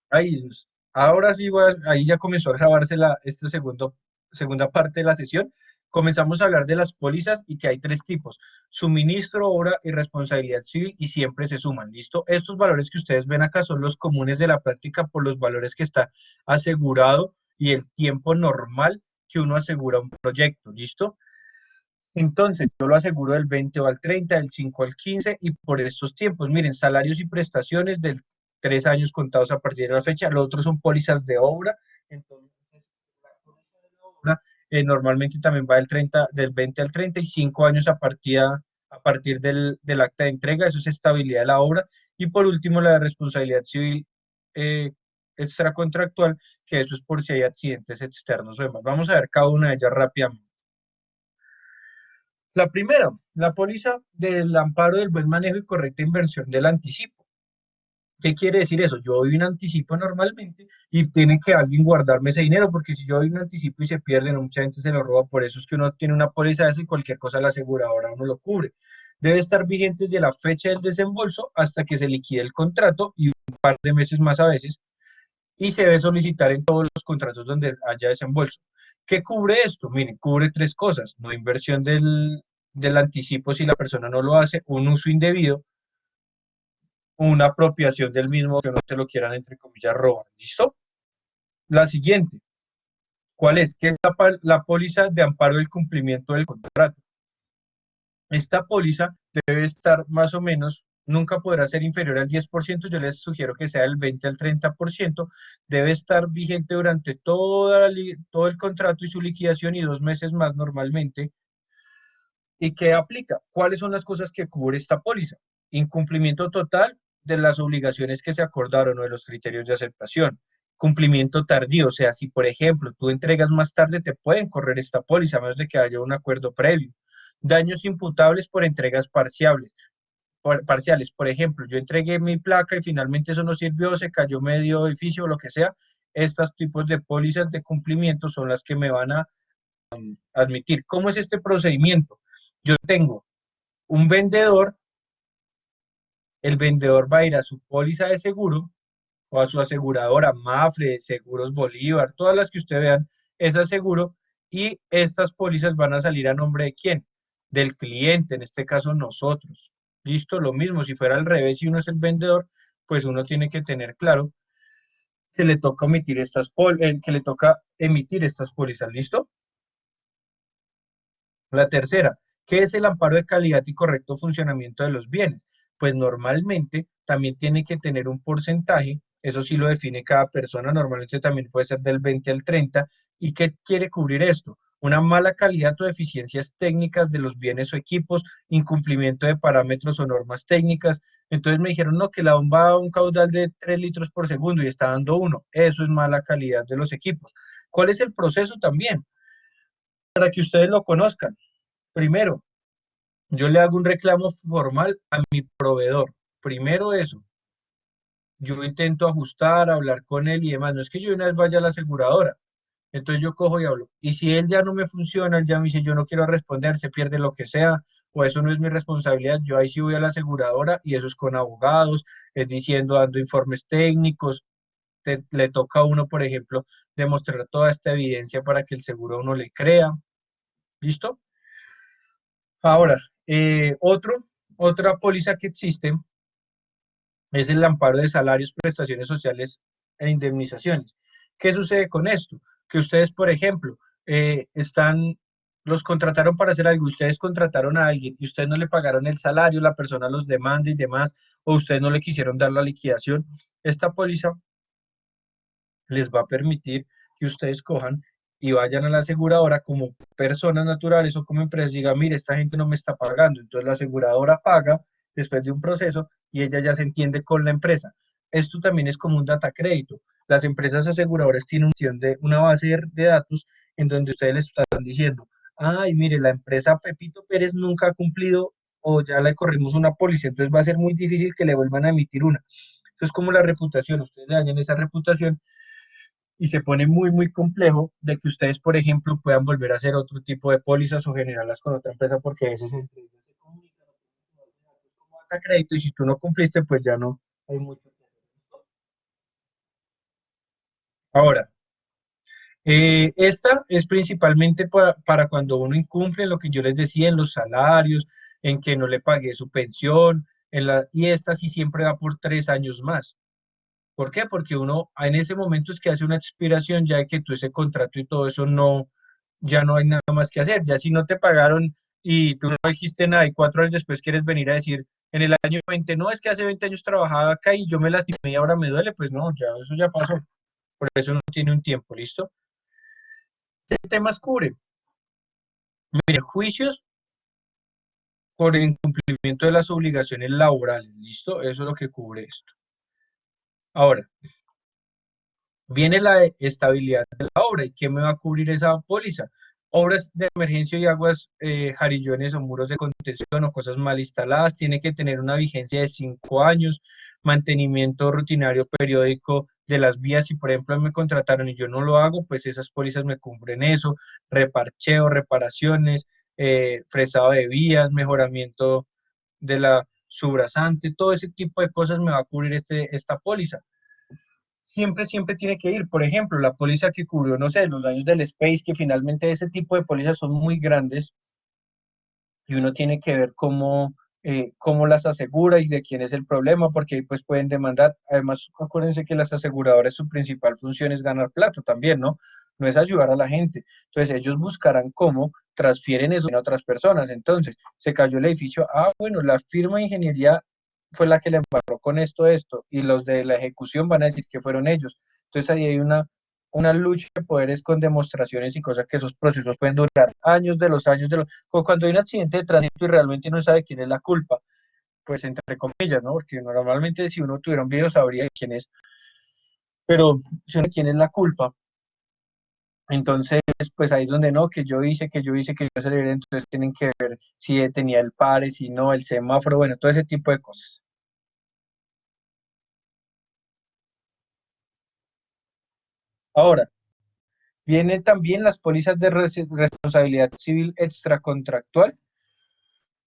Ahí, ahora sí, ahí ya comenzó a grabarse esta segunda parte de la sesión. Comenzamos a hablar de las pólizas y que hay tres tipos: suministro, obra y responsabilidad civil, y siempre se suman, ¿listo? Estos valores que ustedes ven acá son los comunes de la práctica por los valores que está asegurado y el tiempo normal que uno asegura un proyecto, ¿listo? Entonces, yo lo aseguro del 20 o al 30, del 5 al 15, y por estos tiempos, miren, salarios y prestaciones del 3 años contados a partir de la fecha. Los otros son pólizas de obra. Entonces, la póliza de la obra normalmente también va del 20 al 30 y 5 años a partir del acta de entrega. Eso es estabilidad de la obra. Y por último, la de responsabilidad civil eh, extracontractual, que eso es por si hay accidentes externos o demás. Vamos a ver cada una de ellas rápidamente. La primera, la póliza del amparo del buen manejo y correcta inversión del anticipo. ¿Qué quiere decir eso? Yo doy un anticipo normalmente y tiene que alguien guardarme ese dinero, porque si yo doy un anticipo y se pierde, no, mucha gente se lo roba. Por eso es que uno tiene una póliza de eso y cualquier cosa la aseguradora uno lo cubre. Debe estar vigente desde la fecha del desembolso hasta que se liquide el contrato y un par de meses más a veces, y se debe solicitar en todos los contratos donde haya desembolso. ¿Qué cubre esto? Miren, cubre tres cosas: no inversión del anticipo si la persona no lo hace, un uso indebido, una apropiación del mismo que no se lo quieran, entre comillas, robar. ¿Listo? La siguiente, ¿cuál es? ¿Qué es la póliza de amparo del cumplimiento del contrato? Esta póliza debe estar más o menos, nunca podrá ser inferior al 10%, yo les sugiero que sea del 20 al 30%, debe estar vigente durante todo el contrato y su liquidación y 2 meses más normalmente. ¿Y qué aplica? ¿Cuáles son las cosas que cubre esta póliza? Incumplimiento total de las obligaciones que se acordaron o de los criterios de aceptación. Cumplimiento tardío, o sea, si por ejemplo tú entregas más tarde, te pueden correr esta póliza a menos de que haya un acuerdo previo. Daños imputables por entregas parciales. Por ejemplo, yo entregué mi placa y finalmente eso no sirvió, se cayó medio edificio o lo que sea. Estos tipos de pólizas de cumplimiento son las que me van a admitir. ¿Cómo es este procedimiento? Yo tengo un vendedor, el vendedor va a ir a su póliza de seguro o a su aseguradora, Mafre, Seguros Bolívar, todas las que usted vean, es aseguro, y estas pólizas van a salir a nombre de quién, del cliente, en este caso nosotros. Listo, lo mismo, si fuera al revés, si uno es el vendedor, pues uno tiene que tener claro que le toca que le toca emitir estas pólizas. ¿Listo? La tercera, ¿qué es el amparo de calidad y correcto funcionamiento de los bienes? Pues normalmente también tiene que tener un porcentaje, eso sí lo define cada persona, normalmente también puede ser del 20 al 30. ¿Y qué quiere cubrir esto? Una mala calidad o deficiencias técnicas de los bienes o equipos, incumplimiento de parámetros o normas técnicas. Entonces me dijeron, no, que la bomba da un caudal de 3 litros por segundo y está dando uno. Eso es mala calidad de los equipos. ¿Cuál es el proceso también? Para que ustedes lo conozcan. Primero, yo le hago un reclamo formal a mi proveedor. Primero eso. Yo intento ajustar, hablar con él y demás. No es que yo una vez vaya a la aseguradora. Entonces yo cojo y hablo. Y si él ya no me funciona, él ya me dice, yo no quiero responder, se pierde lo que sea, o eso no es mi responsabilidad, yo ahí sí voy a la aseguradora, y eso es con abogados, es diciendo, dando informes técnicos. Le toca a uno, por ejemplo, demostrar toda esta evidencia para que el seguro a uno le crea. ¿Listo? Ahora, otra póliza que existe es el amparo de salarios, prestaciones sociales e indemnizaciones. ¿Qué sucede con esto? Que ustedes, por ejemplo, los contrataron para hacer algo, ustedes contrataron a alguien y ustedes no le pagaron el salario, la persona los demanda y demás, o ustedes no le quisieron dar la liquidación. Esta póliza les va a permitir que ustedes cojan y vayan a la aseguradora como personas naturales o como empresas y digan, mire, esta gente no me está pagando. Entonces la aseguradora paga después de un proceso y ella ya se entiende con la empresa. Esto también es como un data crédito. Las empresas aseguradoras tienen una base de datos en donde ustedes les están diciendo, ay, mire, la empresa Pepito Pérez nunca ha cumplido o ya le corrimos una póliza, entonces va a ser muy difícil que le vuelvan a emitir una. Eso es como la reputación, ustedes le dañan esa reputación y se pone muy, muy complejo de que ustedes, por ejemplo, puedan volver a hacer otro tipo de pólizas o generarlas con otra empresa, porque eso entre ellos se comunican como data crédito, y si tú no cumpliste, pues ya no hay mucho que hacer. Ahora, esta es principalmente para cuando uno incumple lo que yo les decía en los salarios, en que no le pagué su pensión, y esta sí siempre va por 3 años más. ¿Por qué? Porque uno en ese momento es que hace una expiración ya de que tú ese contrato y todo eso no, ya no hay nada más que hacer. Ya si no te pagaron y tú no dijiste nada y 4 años después quieres venir a decir en el año 20 no, es que hace 20 años trabajaba acá y yo me lastimé y ahora me duele, pues no, ya eso ya pasó. Por eso no tiene un tiempo, ¿listo? ¿Qué temas cubre? Mire, juicios por incumplimiento de las obligaciones laborales, ¿listo? Eso es lo que cubre esto. Ahora, viene la estabilidad de la obra. ¿Y quién me va a cubrir esa póliza? Obras de emergencia y aguas, jarillones o muros de contención o cosas mal instaladas, tiene que tener una vigencia de 5 años, mantenimiento rutinario periódico de las vías. Si por ejemplo me contrataron y yo no lo hago, pues esas pólizas me cubren eso, reparcheo, reparaciones, fresado de vías, mejoramiento de la subrasante, todo ese tipo de cosas me va a cubrir esta póliza. Siempre tiene que ir. Por ejemplo, la póliza que cubrió, no sé, los daños del Space, que finalmente ese tipo de pólizas son muy grandes y uno tiene que ver cómo las asegura y de quién es el problema, porque ahí pues pueden demandar. Además, acuérdense que las aseguradoras su principal función es ganar plata también, ¿no? No es ayudar a la gente. Entonces ellos buscarán cómo transfieren eso a otras personas. Entonces, se cayó el edificio, bueno, la firma de ingeniería fue la que le embarró con esto, y los de la ejecución van a decir que fueron ellos. Entonces ahí hay una lucha de poderes con demostraciones y cosas que esos procesos pueden durar años de los años de los... Como cuando hay un accidente de tránsito y realmente no sabe quién es la culpa, pues entre comillas, ¿no? Porque normalmente si uno tuviera un video sabría quién es, pero si uno quién es la culpa, entonces pues ahí es donde no, que yo aceleré, entonces tienen que ver si tenía el pare, si no, el semáforo, bueno, todo ese tipo de cosas. Ahora, vienen también las pólizas de responsabilidad civil extracontractual,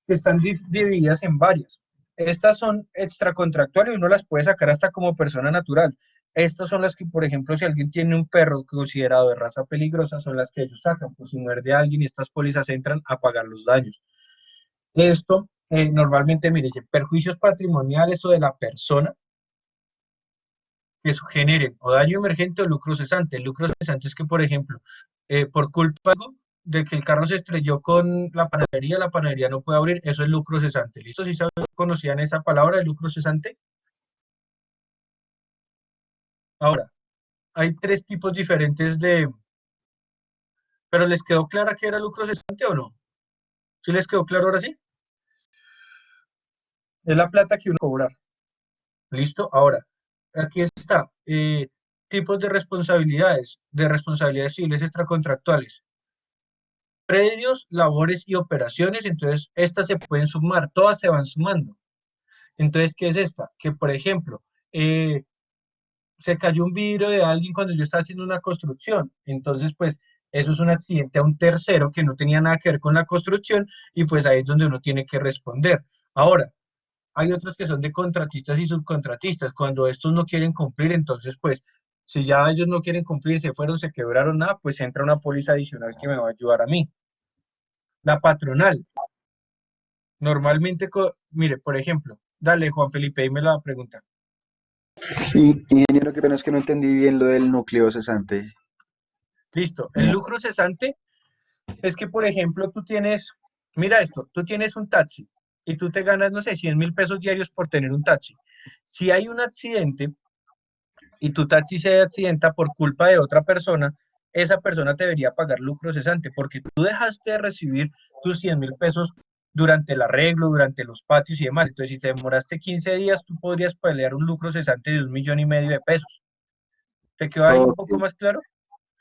que están divididas en varias. Estas son extracontractuales y uno las puede sacar hasta como persona natural. Estas son las que, por ejemplo, si alguien tiene un perro considerado de raza peligrosa, son las que ellos sacan. Pues si muerde a alguien y estas pólizas entran a pagar los daños. Esto normalmente, mire, dice perjuicios patrimoniales o de la persona que generen o daño emergente o lucro cesante. El lucro cesante es que, por ejemplo, por culpa de que el carro se estrelló con la panadería no puede abrir, eso es lucro cesante. ¿Listo? ¿Sí conocían esa palabra de lucro cesante? Ahora, hay tres tipos diferentes pero ¿les quedó clara que era lucro cesante o no? ¿Sí les quedó claro ahora sí? Es la plata que uno cobra. ¿Listo? Ahora, aquí está. Tipos de responsabilidades civiles extracontractuales. Predios, labores y operaciones, entonces estas se pueden sumar, todas se van sumando. Entonces, ¿qué es esta? Que, por ejemplo, se cayó un vidrio de alguien cuando yo estaba haciendo una construcción, entonces, pues, eso es un accidente a un tercero que no tenía nada que ver con la construcción y pues ahí es donde uno tiene que responder. Ahora, hay otros que son de contratistas y subcontratistas, cuando estos no quieren cumplir, entonces, pues, si ya ellos no quieren cumplir, se fueron, se quebraron, nada, pues entra una póliza adicional que me va a ayudar a mí. La patronal, normalmente, mire, por ejemplo, dale Juan Felipe, dime la pregunta. Y, ingeniero, qué pena es que no entendí bien lo del núcleo cesante. Listo. El lucro cesante es que, por ejemplo, mira esto, tú tienes un taxi y tú te ganas, no sé, 100.000 pesos diarios por tener un taxi. Si hay un accidente y tu taxi se accidenta por culpa de otra persona, esa persona te debería pagar lucro cesante porque tú dejaste de recibir tus 100.000 pesos durante el arreglo, durante los patios y demás. Entonces, si te demoraste 15 días, tú podrías pelear un lucro cesante de 1,5 millones de pesos. ¿Te quedó ahí un Ok, poco más claro?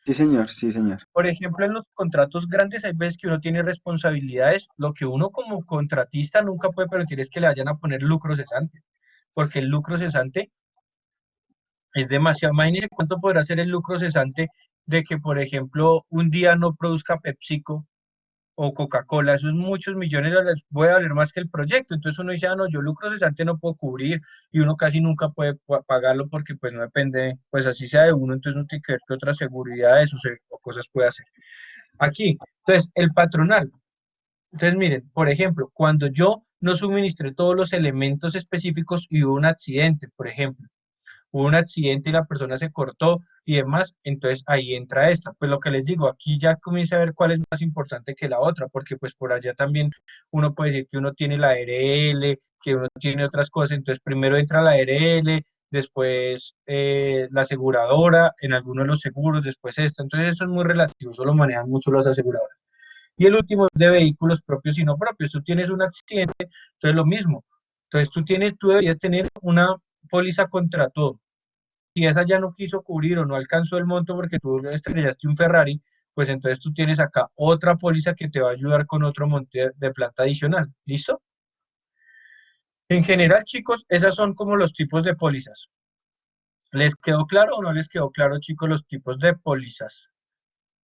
sí, señor, sí, señor. Por ejemplo, en los contratos grandes hay veces que uno tiene responsabilidades, lo que uno como contratista nunca puede permitir es que le vayan a poner lucro cesante, porque el lucro cesante es demasiado. Imagínense cuánto podrá ser el lucro cesante de que, por ejemplo, un día no produzca PepsiCo o Coca-Cola, esos muchos millones de dólares, puede valer más que el proyecto. Entonces uno dice, ah, no, yo lucro cesante no puedo cubrir y uno casi nunca puede pagarlo porque pues no depende, pues así sea de uno, entonces no tiene que ver qué otras seguridades o cosas puede hacer. Aquí, entonces, el patronal. Entonces, miren, por ejemplo, cuando yo no suministré todos los elementos específicos y hubo un accidente, por ejemplo, hubo un accidente y la persona se cortó y demás, entonces ahí entra esta. Pues lo que les digo, aquí ya comienza a ver cuál es más importante que la otra, porque pues por allá también uno puede decir que uno tiene la ARL, que uno tiene otras cosas, entonces primero entra la ARL, después la aseguradora, en algunos de los seguros, después esta, entonces eso es muy relativo, eso lo manejan mucho las aseguradoras. Y el último es de vehículos propios y no propios. Tú tienes un accidente, entonces lo mismo. Entonces tú deberías tener una póliza contra todo. Si esa ya no quiso cubrir o no alcanzó el monto porque tú estrellaste un Ferrari, pues entonces tú tienes acá otra póliza que te va a ayudar con otro monto de plata adicional. ¿Listo? En general, chicos, esas son como los tipos de pólizas. ¿Les quedó claro o no les quedó claro, chicos, los tipos de pólizas?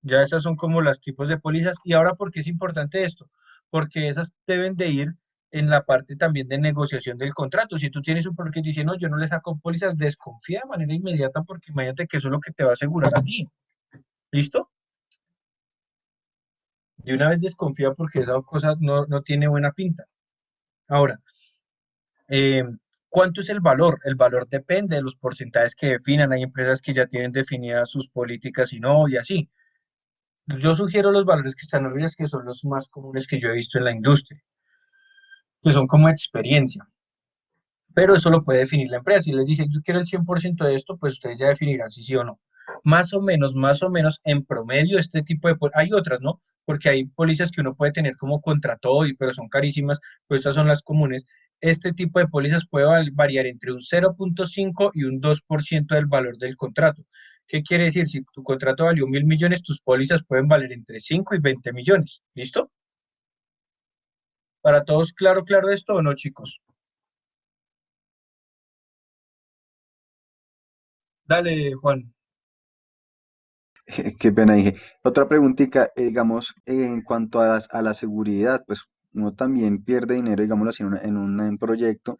Ya esas son como los tipos de pólizas. Y ahora, ¿por qué es importante esto? Porque esas deben de ir en la parte también de negociación del contrato. Si tú tienes un porque te dice, no, yo no le saco pólizas, desconfía de manera inmediata porque imagínate que eso es lo que te va a asegurar a ti. ¿Listo? De una vez desconfía porque esa cosa no tiene buena pinta. Ahora, eh, ¿cuánto es el valor? El valor depende de los porcentajes que definan. Hay empresas que ya tienen definidas sus políticas y no, y así. Yo sugiero los valores que están arriba, que son los más comunes que yo he visto en la industria, que son como experiencia. Pero eso lo puede definir la empresa. Si les dice, yo quiero el 100% de esto, pues ustedes ya definirán si sí o no. Más o menos, en promedio, este tipo de... Hay otras, ¿no? Porque hay pólizas que uno puede tener como contra todo, pero son carísimas, pues estas son las comunes. Este tipo de pólizas puede variar entre un 0,5 y un 2% del valor del contrato. ¿Qué quiere decir? Si tu contrato valió 1.000 millones, tus pólizas pueden valer entre 5 y 20 millones. ¿Listo? ¿Para todos claro esto o no, chicos? Dale, Juan. Qué pena, dije. Otra preguntita, digamos, en cuanto a, a la seguridad, pues uno también pierde dinero, digámoslo así, en un proyecto,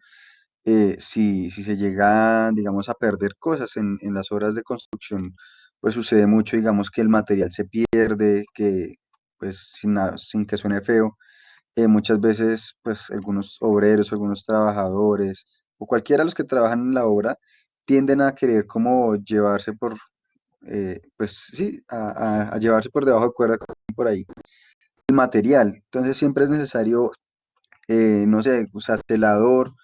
si se llega, digamos, a perder cosas en las obras de construcción, pues sucede mucho, digamos, que el material se pierde, que, pues, sin que suene feo, muchas veces, pues, algunos obreros, algunos trabajadores, o cualquiera de los que trabajan en la obra, tienden a querer como llevarse pues sí, a llevarse por debajo de cuerda como dicen por ahí el material. Entonces siempre es necesario, no sé, usar celador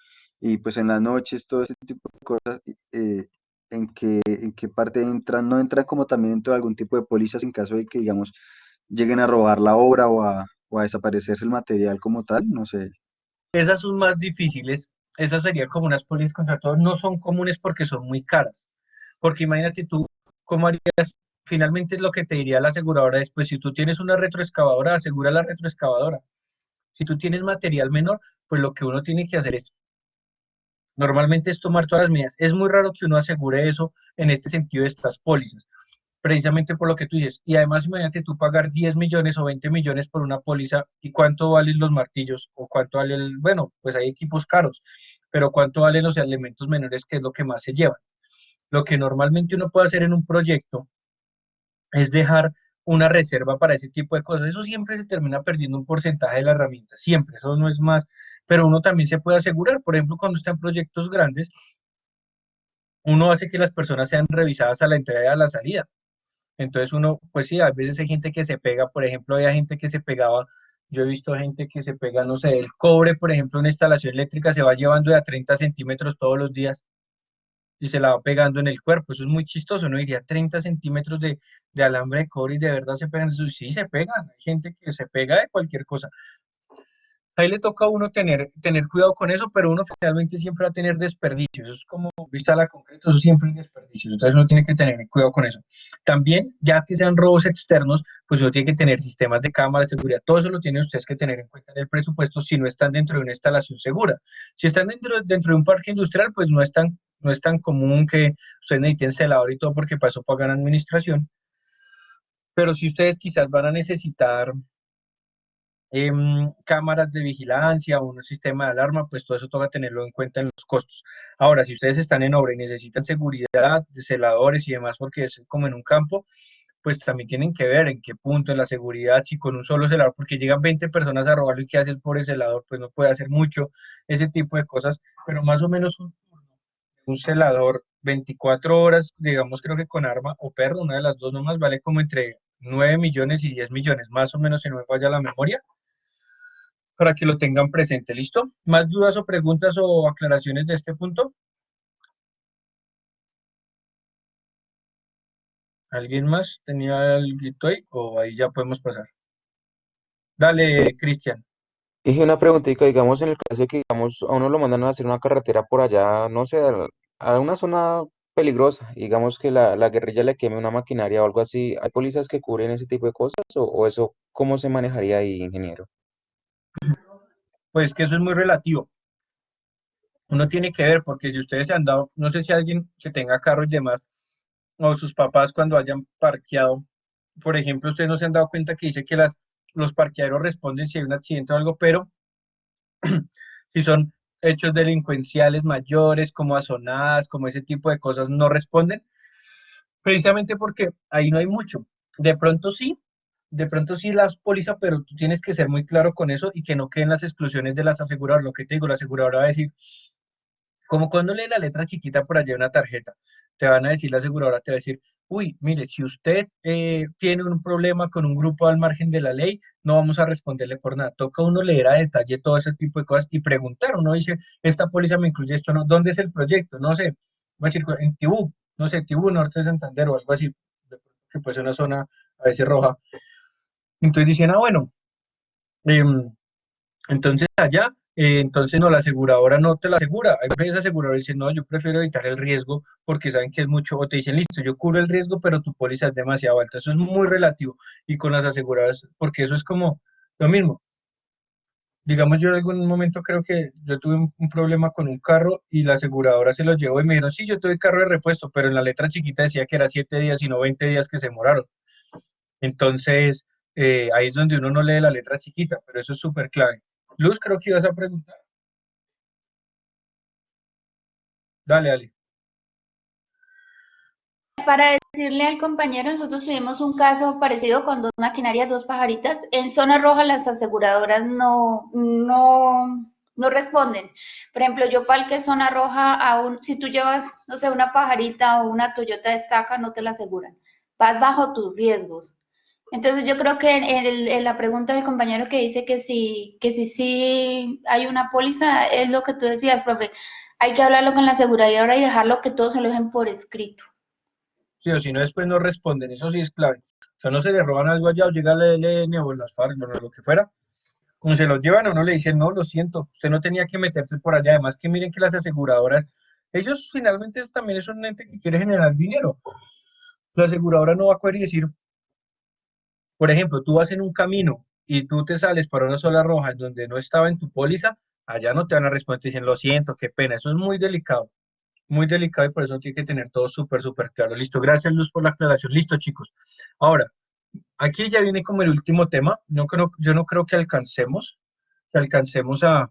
y pues en las noches todo ese tipo de cosas, en qué parte entran, no entran como también dentro de algún tipo de pólizas en caso de que, digamos, lleguen a robar la obra o a desaparecerse el material como tal, no sé. Esas son más difíciles, esas serían como unas pólizas contra todo, no son comunes porque son muy caras. Porque imagínate tú, ¿cómo harías? Finalmente es lo que te diría la aseguradora después, si tú tienes una retroexcavadora, asegura la retroexcavadora. Si tú tienes material menor, pues lo que uno tiene que hacer es, normalmente es tomar todas las medidas. Es muy raro que uno asegure eso en este sentido de estas pólizas, precisamente por lo que tú dices. Y además, imagínate tú pagar 10 millones o 20 millones por una póliza y cuánto valen los martillos o cuánto vale el, bueno, pues hay equipos caros, pero cuánto valen los elementos menores que es lo que más se llevan. Lo que normalmente uno puede hacer en un proyecto es dejar una reserva para ese tipo de cosas. Eso siempre se termina perdiendo un porcentaje de la herramienta, siempre, eso no es más, pero uno también se puede asegurar, por ejemplo, cuando está en proyectos grandes, uno hace que las personas sean revisadas a la entrada y a la salida. Entonces uno, pues sí, a veces hay gente que se pega, por ejemplo, había gente que se pegaba, yo he visto gente que se pega, no sé, el cobre, por ejemplo, una instalación eléctrica se va llevando de a 30 centímetros todos los días y se la va pegando en el cuerpo. Eso es muy chistoso, ¿no? Diría 30 centímetros de alambre de cobre y de verdad se pegan. Sí, se pegan. Hay gente que se pega de cualquier cosa. Ahí le toca a uno tener cuidado con eso, pero uno finalmente siempre va a tener desperdicios. Eso es como vista a la concreta, eso siempre hay desperdicios. Entonces uno tiene que tener cuidado con eso. También, ya que sean robos externos, pues uno tiene que tener sistemas de cámara de seguridad. Todo eso lo tienen ustedes que tener en cuenta en el presupuesto si no están dentro de una instalación segura. Si están dentro de un parque industrial, pues no es tan común que ustedes necesiten celador y todo porque para eso pagan administración. Pero si ustedes quizás van a necesitar cámaras de vigilancia o un sistema de alarma, pues todo eso toca tenerlo en cuenta en los costos. Ahora, si ustedes están en obra y necesitan seguridad, de celadores y demás, porque es como en un campo, pues también tienen que ver en qué punto en la seguridad, si con un solo celador, porque llegan 20 personas a robarlo y qué hace el pobre celador, pues no puede hacer mucho, ese tipo de cosas, pero más o menos un celador 24 horas, digamos, creo que con arma o perro, una de las dos nomás, vale como entre 9 millones y 10 millones, más o menos, si no me falla la memoria, para que lo tengan presente. ¿Listo? ¿Más dudas o preguntas o aclaraciones de este punto? ¿Alguien más tenía el grito ahí? O ahí ya podemos pasar. Dale, Cristian. Y una preguntita, digamos, en el caso de que, digamos, a uno lo mandan a hacer una carretera por allá, no sé, a una zona peligrosa, digamos que la guerrilla le queme una maquinaria o algo así, ¿hay policías que cubren ese tipo de cosas o eso cómo se manejaría ahí, ingeniero? Pues que eso es muy relativo. Uno tiene que ver, porque si ustedes se han dado, no sé si alguien que tenga carro y demás, o sus papás cuando hayan parqueado, por ejemplo, ustedes no se han dado cuenta que dice que los parqueaderos responden si hay un accidente o algo, pero si son hechos delincuenciales mayores, como azonadas, como ese tipo de cosas, no responden, precisamente porque ahí no hay mucho. De pronto sí, de pronto sí las pólizas, pero tú tienes que ser muy claro con eso y que no queden las exclusiones de las aseguradoras. Lo que te digo, la aseguradora va a decir, como cuando lee la letra chiquita por allá de una tarjeta, te van a decir, la aseguradora te va a decir, uy, mire, si usted tiene un problema con un grupo al margen de la ley, no vamos a responderle por nada. Toca uno leer a detalle todo ese tipo de cosas y preguntar. Uno dice, esta póliza me incluye esto, ¿no? ¿Dónde es el proyecto? No sé, va a decir, en Tibú, no sé, Tibú, Norte de Santander o algo así, que puede ser una zona a veces roja. Entonces dicen, ah, bueno, em, entonces allá, entonces no, la aseguradora no te la asegura. Hay veces aseguradoras dicen, no, yo prefiero evitar el riesgo porque saben que es mucho, o te dicen, listo, yo cubro el riesgo, pero tu póliza es demasiado alta. Eso es muy relativo. Y con las aseguradoras, porque eso es como lo mismo. Digamos, yo en algún momento creo que yo tuve un problema con un carro y la aseguradora se lo llevó y me dijeron, sí, yo tuve carro de repuesto, pero en la letra chiquita decía que era 7 días y no 20 días que se demoraron. Entonces, ahí es donde uno no lee la letra chiquita, pero eso es súper clave. Luz, creo que ibas a preguntar. Dale, dale. Para decirle al compañero, nosotros tuvimos un caso parecido con dos maquinarias, dos pajaritas. En zona roja las aseguradoras no responden. Por ejemplo, yo para el que es zona roja, si tú llevas, no sé, una pajarita o una Toyota Destaca, no te la aseguran. Vas bajo tus riesgos. Entonces yo creo que en la pregunta del compañero que dice que si hay una póliza, es lo que tú decías, profe. Hay que hablarlo con la aseguradora y dejarlo que todos se lo dejen por escrito. Sí, o si no, después no responden. Eso sí es clave. O sea, no se le roban algo allá o llega la ELN o las FARC, no, no, lo que fuera. Como se los llevan o no le dicen, no, lo siento, usted no tenía que meterse por allá. Además que miren que las aseguradoras, ellos finalmente también es un ente que quiere generar dinero. La aseguradora no va a coger y decir, por ejemplo, tú vas en un camino y tú te sales para una sola roja en donde no estaba en tu póliza, allá no te van a responder, te dicen, lo siento, qué pena. Eso es muy delicado y por eso tiene que tener todo súper, súper claro. Listo, gracias Luz por la aclaración. Listo, chicos. Ahora, aquí ya viene como el último tema. Yo no creo que alcancemos a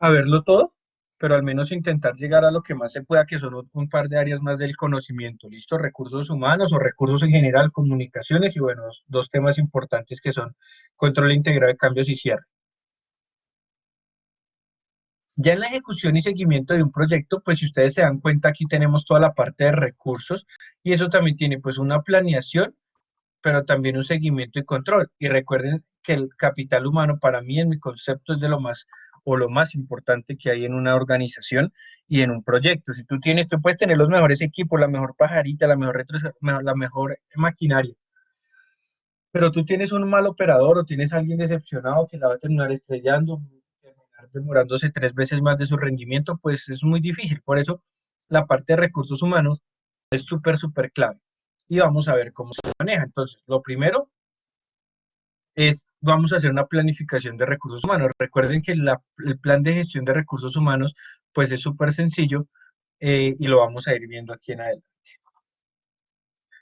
verlo todo, pero al menos intentar llegar a lo que más se pueda, que son un par de áreas más del conocimiento. Listo, recursos humanos o recursos en general, comunicaciones y bueno, dos temas importantes que son control integral de cambios y cierre. Ya en la ejecución y seguimiento de un proyecto, pues si ustedes se dan cuenta, aquí tenemos toda la parte de recursos y eso también tiene pues una planeación, pero también un seguimiento y control. Y recuerden que el capital humano para mí en mi concepto es de lo más o lo más importante que hay en una organización y en un proyecto. Si tú puedes tener los mejores equipos, la mejor pajarita, la mejor maquinaria, pero tú tienes un mal operador o tienes a alguien decepcionado que la va a terminar estrellando, terminar demorándose 3 veces más de su rendimiento, pues es muy difícil. Por eso la parte de recursos humanos es súper, súper clave. Y vamos a ver cómo se maneja. Entonces, lo primero vamos a hacer una planificación de recursos humanos. Recuerden que el plan de gestión de recursos humanos, pues es súper sencillo y lo vamos a ir viendo aquí en adelante.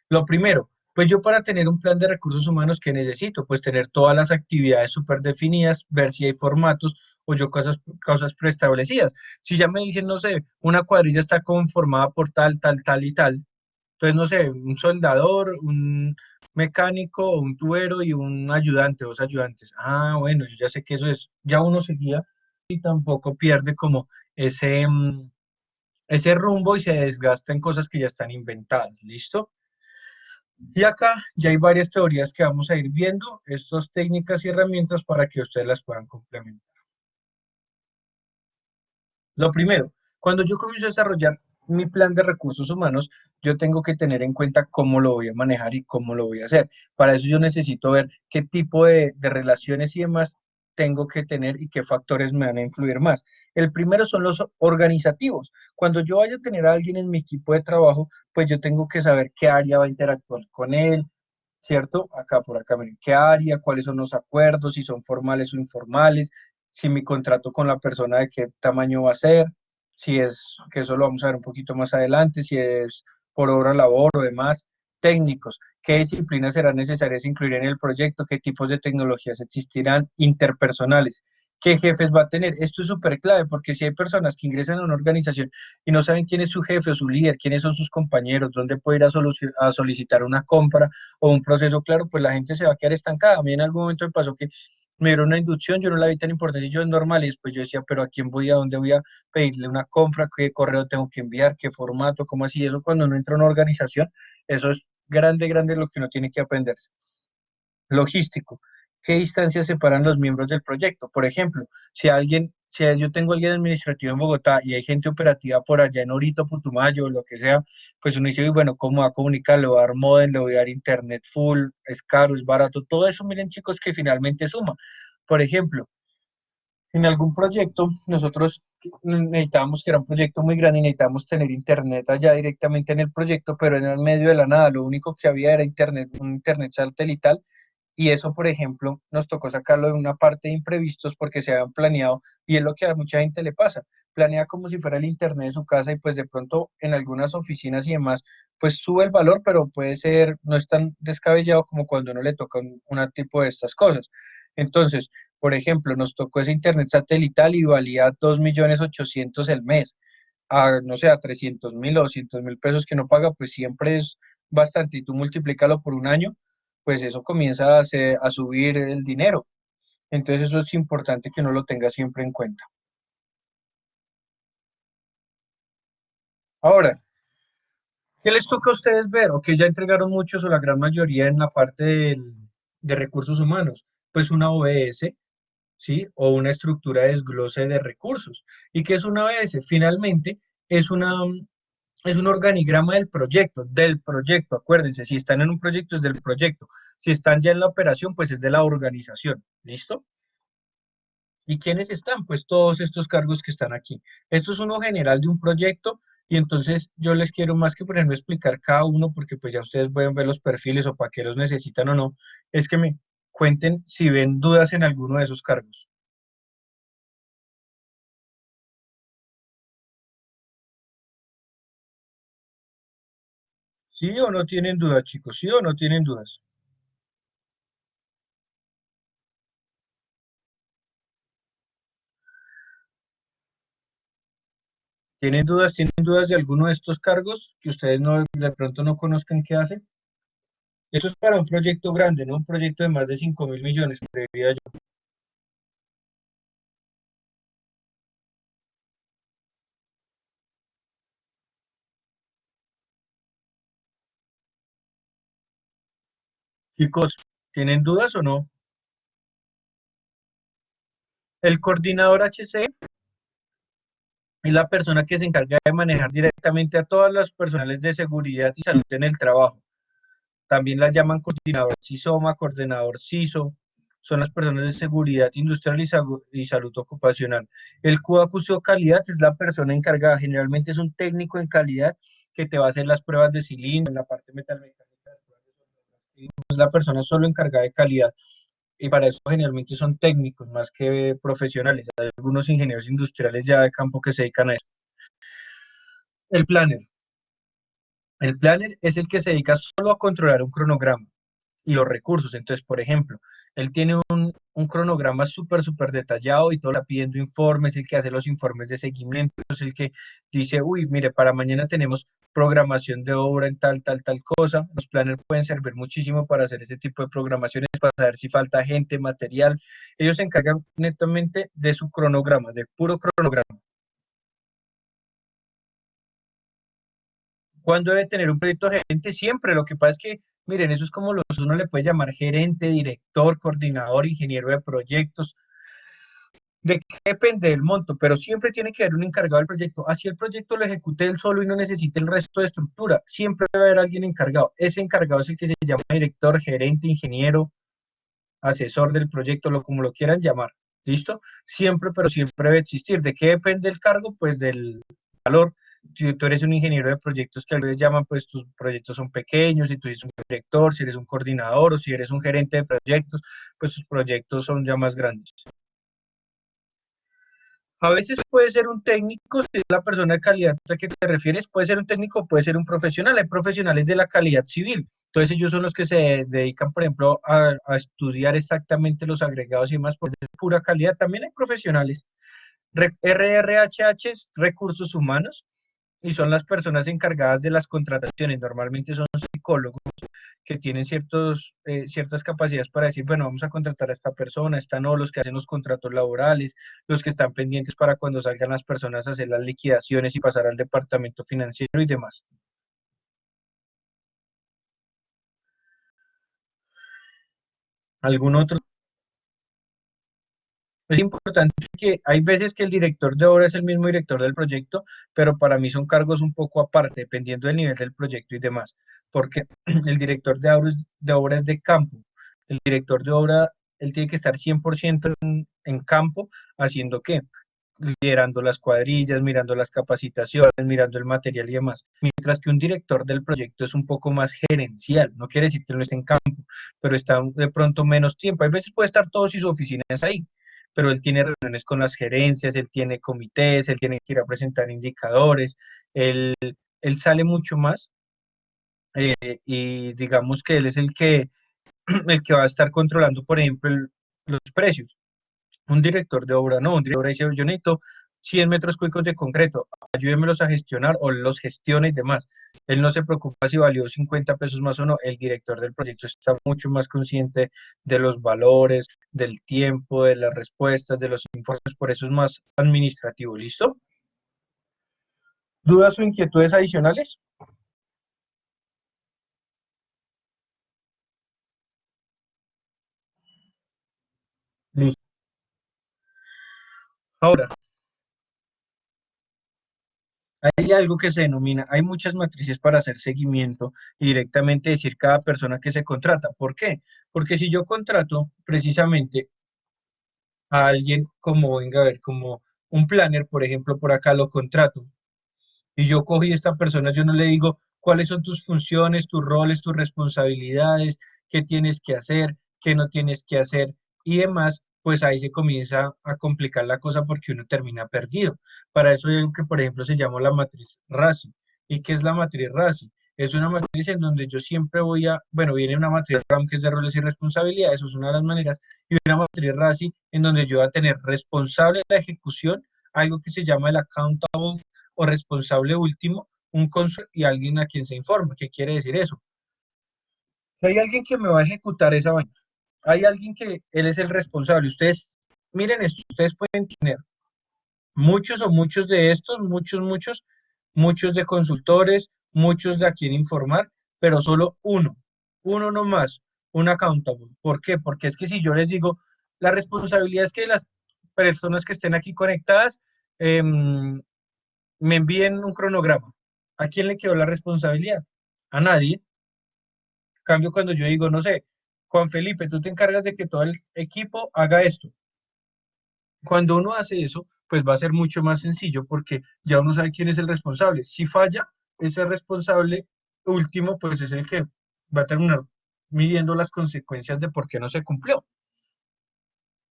Lo primero, Pues yo para tener un plan de recursos humanos, ¿qué necesito? Pues tener todas las actividades súper definidas, ver si hay formatos o yo cosas preestablecidas. Si ya me dicen, no sé, una cuadrilla está conformada por tal, tal, tal y tal, entonces, no sé, un soldador, un mecánico, un tubero y un ayudante, dos ayudantes. Ah, bueno, yo ya sé que eso es, ya uno se guía y tampoco pierde como ese, ese rumbo y se desgasta en cosas que ya están inventadas, ¿listo? Y acá ya hay varias teorías que vamos a ir viendo, estas técnicas y herramientas para que ustedes las puedan complementar. Lo primero, cuando yo comienzo a desarrollar mi plan de recursos humanos, yo tengo que tener en cuenta cómo lo voy a manejar y cómo lo voy a hacer. Para eso yo necesito ver qué tipo de relaciones y demás tengo que tener y qué factores me van a influir más. El primero son los organizativos. Cuando yo vaya a tener a alguien en mi equipo de trabajo, pues yo tengo que saber qué área va a interactuar con él, ¿cierto? Acá por acá, miren, qué área, cuáles son los acuerdos, si son formales o informales, si mi contrato con la persona de qué tamaño va a ser, si es, que eso lo vamos a ver un poquito más adelante, si es por hora labor o demás, técnicos, qué disciplinas serán necesarias incluir en el proyecto, qué tipos de tecnologías existirán, interpersonales, qué jefes va a tener. Esto es súper clave porque si hay personas que ingresan a una organización y no saben quién es su jefe o su líder, quiénes son sus compañeros, dónde puede ir a solicitar una compra o un proceso claro, pues la gente se va a quedar estancada. A mí en algún momento me pasó que me dieron una inducción, yo no la vi tan importante, y yo es normal, y después yo decía, pero ¿a quién voy, a dónde voy a pedirle una compra, qué correo tengo que enviar, qué formato, cómo así? Eso cuando uno entra a una organización, eso es grande, grande lo que uno tiene que aprender. Logístico. ¿Qué distancias separan los miembros del proyecto? Por ejemplo, si yo tengo alguien administrativo en Bogotá y hay gente operativa por allá en Orito, Putumayo, lo que sea, pues uno dice, "Uy, bueno, ¿cómo va a comunicar? Le voy a dar modem, le voy a dar internet full, es caro, es barato, todo eso, miren chicos, que finalmente suma. Por ejemplo, en algún proyecto, nosotros necesitábamos que era un proyecto muy grande y necesitábamos tener internet allá directamente en el proyecto, pero en el medio de la nada, lo único que había era internet, un internet satelital y eso, por ejemplo, nos tocó sacarlo de una parte de imprevistos porque se habían planeado, y es lo que a mucha gente le pasa, planea como si fuera el internet de su casa y pues de pronto en algunas oficinas y demás, pues sube el valor, pero puede ser, no es tan descabellado como cuando uno le toca un tipo de estas cosas. Entonces, por ejemplo, nos tocó ese internet satelital y valía 2.800.000 el mes. A, no sé, a 300.000 o 200.000 pesos que no paga, pues siempre es bastante. Y tú multiplícalo por un año, pues eso comienza a subir el dinero. Entonces eso es importante que uno lo tenga siempre en cuenta. Ahora, ¿qué les toca a ustedes ver? ¿O que ya entregaron muchos o la gran mayoría en la parte de recursos humanos? Pues una OBS, ¿sí? O una estructura de desglose de recursos. ¿Y qué es una OBS? Finalmente es es un organigrama del proyecto, acuérdense, si están en un proyecto es del proyecto, si están ya en la operación, pues es de la organización, ¿listo? ¿Y quiénes están? Pues todos estos cargos que están aquí. Esto es uno general de un proyecto y entonces yo les quiero más que por ejemplo explicar cada uno porque pues ya ustedes pueden ver los perfiles o para qué los necesitan o no, es que me cuenten si ven dudas en alguno de esos cargos. ¿Sí o no tienen dudas, chicos? ¿Sí o no tienen dudas? ¿Tienen dudas? ¿Tienen dudas de alguno de estos cargos que ustedes no, de pronto no conozcan qué hacen? Eso es para un proyecto grande, ¿no? Un proyecto de más de 5.000 millones, creería yo. Chicos, ¿tienen dudas o no? El coordinador HC es la persona que se encarga de manejar directamente a todas las personales de seguridad y salud en el trabajo. También las llaman coordinador CISOMA, coordinador CISO, son las personas de seguridad industrial y salud ocupacional. El QAQC calidad es la persona encargada, generalmente es un técnico en calidad que te va a hacer las pruebas de cilindro, en la parte metalmecánica, es la persona solo encargada de calidad. Y para eso generalmente son técnicos más que profesionales. Hay algunos ingenieros industriales ya de campo que se dedican a eso. El planner. El planner es el que se dedica solo a controlar un cronograma y los recursos. Entonces, por ejemplo, él tiene un cronograma súper detallado y todo está pidiendo informes, el que hace los informes de seguimiento, es el que dice, uy, mire, para mañana tenemos programación de obra en tal cosa. Los planners pueden servir muchísimo para hacer ese tipo de programaciones, para saber si falta gente, material. Ellos se encargan netamente de su cronograma, de puro cronograma. ¿Cuándo debe tener un proyecto gerente? Siempre. Lo que pasa es que, miren, eso es como uno le puede llamar gerente, director, coordinador, ingeniero de proyectos. ¿De qué depende del monto? Pero siempre tiene que haber un encargado del proyecto. Así el proyecto lo ejecute él solo y no necesite el resto de estructura. Siempre debe haber alguien encargado. Ese encargado es el que se llama director, gerente, ingeniero, asesor del proyecto, como lo quieran llamar. ¿Listo? Siempre, pero siempre debe existir. ¿De qué depende el cargo? Pues del valor. Si tú eres un ingeniero de proyectos que a veces llaman, pues tus proyectos son pequeños, si tú eres un director, si eres un coordinador o si eres un gerente de proyectos, pues tus proyectos son ya más grandes. A veces puede ser un técnico, si es la persona de calidad a que te refieres, puede ser un técnico, puede ser un profesional. Hay profesionales de la calidad civil. Entonces ellos son los que se dedican, por ejemplo, a estudiar exactamente los agregados y demás, pues de pura calidad. También hay profesionales. RRHH, recursos humanos, y son las personas encargadas de las contrataciones. Normalmente son psicólogos que tienen ciertas capacidades para decir, bueno, vamos a contratar a esta persona, esta no, los que hacen los contratos laborales, los que están pendientes para cuando salgan las personas a hacer las liquidaciones y pasar al departamento financiero y demás. ¿Algún otro? Es importante que hay veces que el director de obra es el mismo director del proyecto, pero para mí son cargos un poco aparte, dependiendo del nivel del proyecto y demás, porque el director de obra es de campo. El director de obra, él tiene que estar 100% en campo, ¿haciendo qué? Liderando las cuadrillas, mirando las capacitaciones, mirando el material y demás. Mientras que un director del proyecto es un poco más gerencial, no quiere decir que no esté en campo, pero está de pronto menos tiempo. A veces puede estar todos y su oficina es ahí, pero él tiene reuniones con las gerencias, él tiene comités, él tiene que ir a presentar indicadores, él sale mucho más y digamos que él es el que va a estar controlando, por ejemplo, los precios. Un director de obra no, un director de obra dice, yo necesito 100 metros cúbicos de concreto, ayúdenmelos a gestionar o los gestiona y demás. Él no se preocupa si valió 50 pesos más o no, el director del proyecto está mucho más consciente de los valores, del tiempo, de las respuestas, de los informes, por eso es más administrativo, ¿listo? ¿Dudas o inquietudes adicionales? Listo. Ahora, hay algo que se denomina, hay muchas matrices para hacer seguimiento y directamente decir cada persona que se contrata. ¿Por qué? Porque si yo contrato precisamente a alguien como, venga a ver, como un planner, por ejemplo, por acá lo contrato, y yo cogí a esta persona, yo no le digo cuáles son tus funciones, tus roles, tus responsabilidades, qué tienes que hacer, qué no tienes que hacer y demás, pues ahí se comienza a complicar la cosa porque uno termina perdido. Para eso hay algo que, por ejemplo, se llama la matriz RACI. ¿Y qué es la matriz RACI? Es una matriz en donde yo siempre voy a, bueno, viene una matriz RAM que es de roles y responsabilidades, eso es una de las maneras, y una matriz RACI en donde yo voy a tener responsable de la ejecución, algo que se llama el accountable o responsable último, un cónsul y alguien a quien se informa. ¿Qué quiere decir eso? Hay alguien que me va a ejecutar esa vaina. Hay alguien que él es el responsable. Ustedes, miren esto, ustedes pueden tener muchos o muchos de estos, muchos de consultores, muchos de a quien informar, pero solo uno nomás, un accountable. ¿Por qué? Porque es que si yo les digo, la responsabilidad es que las personas que estén aquí conectadas eh, me envíen un cronograma. ¿A quién le quedó la responsabilidad? A nadie. En cambio, cuando yo digo, no sé, Juan Felipe, tú te encargas de que todo el equipo haga esto. Cuando uno hace eso, pues va a ser mucho más sencillo porque ya uno sabe quién es el responsable. Si falla, ese responsable último, pues es el que va a terminar midiendo las consecuencias de por qué no se cumplió.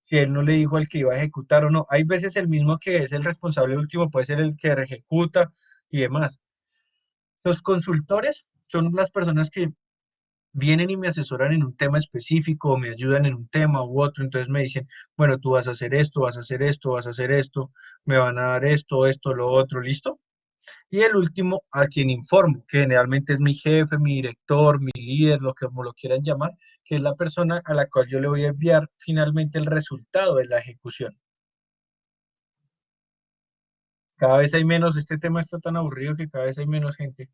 Si él no le dijo al que iba a ejecutar o no. Hay veces el mismo que es el responsable último puede ser el que ejecuta y demás. Los consultores son las personas que vienen y me asesoran en un tema específico o me ayudan en un tema u otro, entonces me dicen, bueno, tú vas a hacer esto, vas a hacer esto, vas a hacer esto, me van a dar esto, esto, lo otro, ¿listo? Y el último, a quien informo, que generalmente es mi jefe, mi director, mi líder, lo que como lo quieran llamar, que es la persona a la cual yo le voy a enviar finalmente el resultado de la ejecución. Cada vez hay menos, este tema está tan aburrido que cada vez hay menos gente.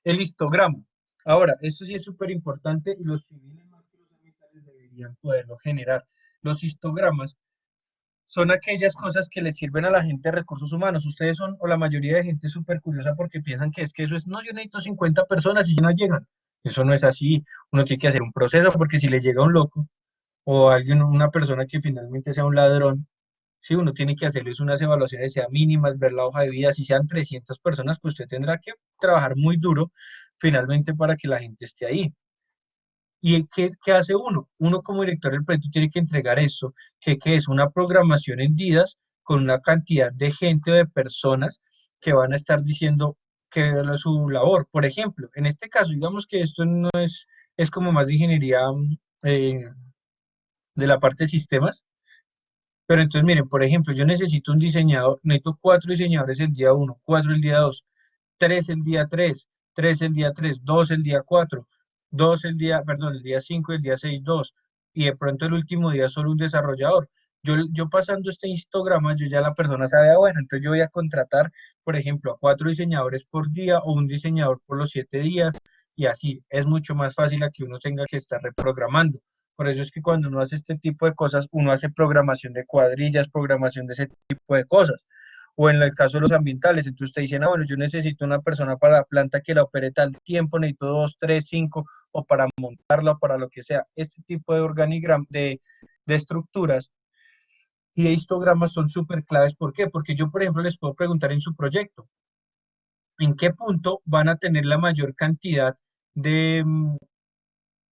El histograma. Ahora, esto sí es súper importante y los civiles más que los militares deberían poderlo generar. Los histogramas son aquellas cosas que le sirven a la gente de recursos humanos. Ustedes son, o la mayoría de gente, súper curiosa porque piensan que es que eso es, no, yo necesito 50 personas y ya no llegan. Eso no es así. Uno tiene que hacer un proceso porque si le llega un loco o alguien, una persona que finalmente sea un ladrón, sí, uno tiene que hacerles unas evaluaciones, sean mínimas, ver la hoja de vida, si sean 300 personas, pues usted tendrá que trabajar muy duro finalmente para que la gente esté ahí. ¿Y qué hace uno? Uno como director del proyecto tiene que entregar eso, que es una programación en días con una cantidad de gente o de personas que van a estar diciendo que es su labor. Por ejemplo, en este caso, digamos que esto no es como más de ingeniería eh, de la parte de sistemas, pero entonces miren, por ejemplo, yo necesito un diseñador, necesito 4 diseñadores el día 1, 4 el día 2, 3 el día 3, 3 el día 3, 2 el día 4, 2 el día, perdón, el día 5, el día 6, 2, y de pronto el último día solo un desarrollador. Yo pasando este histograma, yo ya la persona sabe, bueno, entonces yo voy a contratar, por ejemplo, a 4 diseñadores por día o un diseñador por los 7 días, y así es mucho más fácil a que uno tenga que estar reprogramando. Por eso es que cuando uno hace este tipo de cosas, uno hace programación de cuadrillas, programación de ese tipo de cosas. O en el caso de los ambientales, entonces usted dice, bueno, yo necesito una persona para la planta que la opere tal tiempo, necesito 2, 3, 5, o para montarla, o para lo que sea. Este tipo de organigrama, de estructuras y de histogramas son súper claves. ¿Por qué? Porque yo, por ejemplo, les puedo preguntar en su proyecto, ¿en qué punto van a tener la mayor cantidad de, en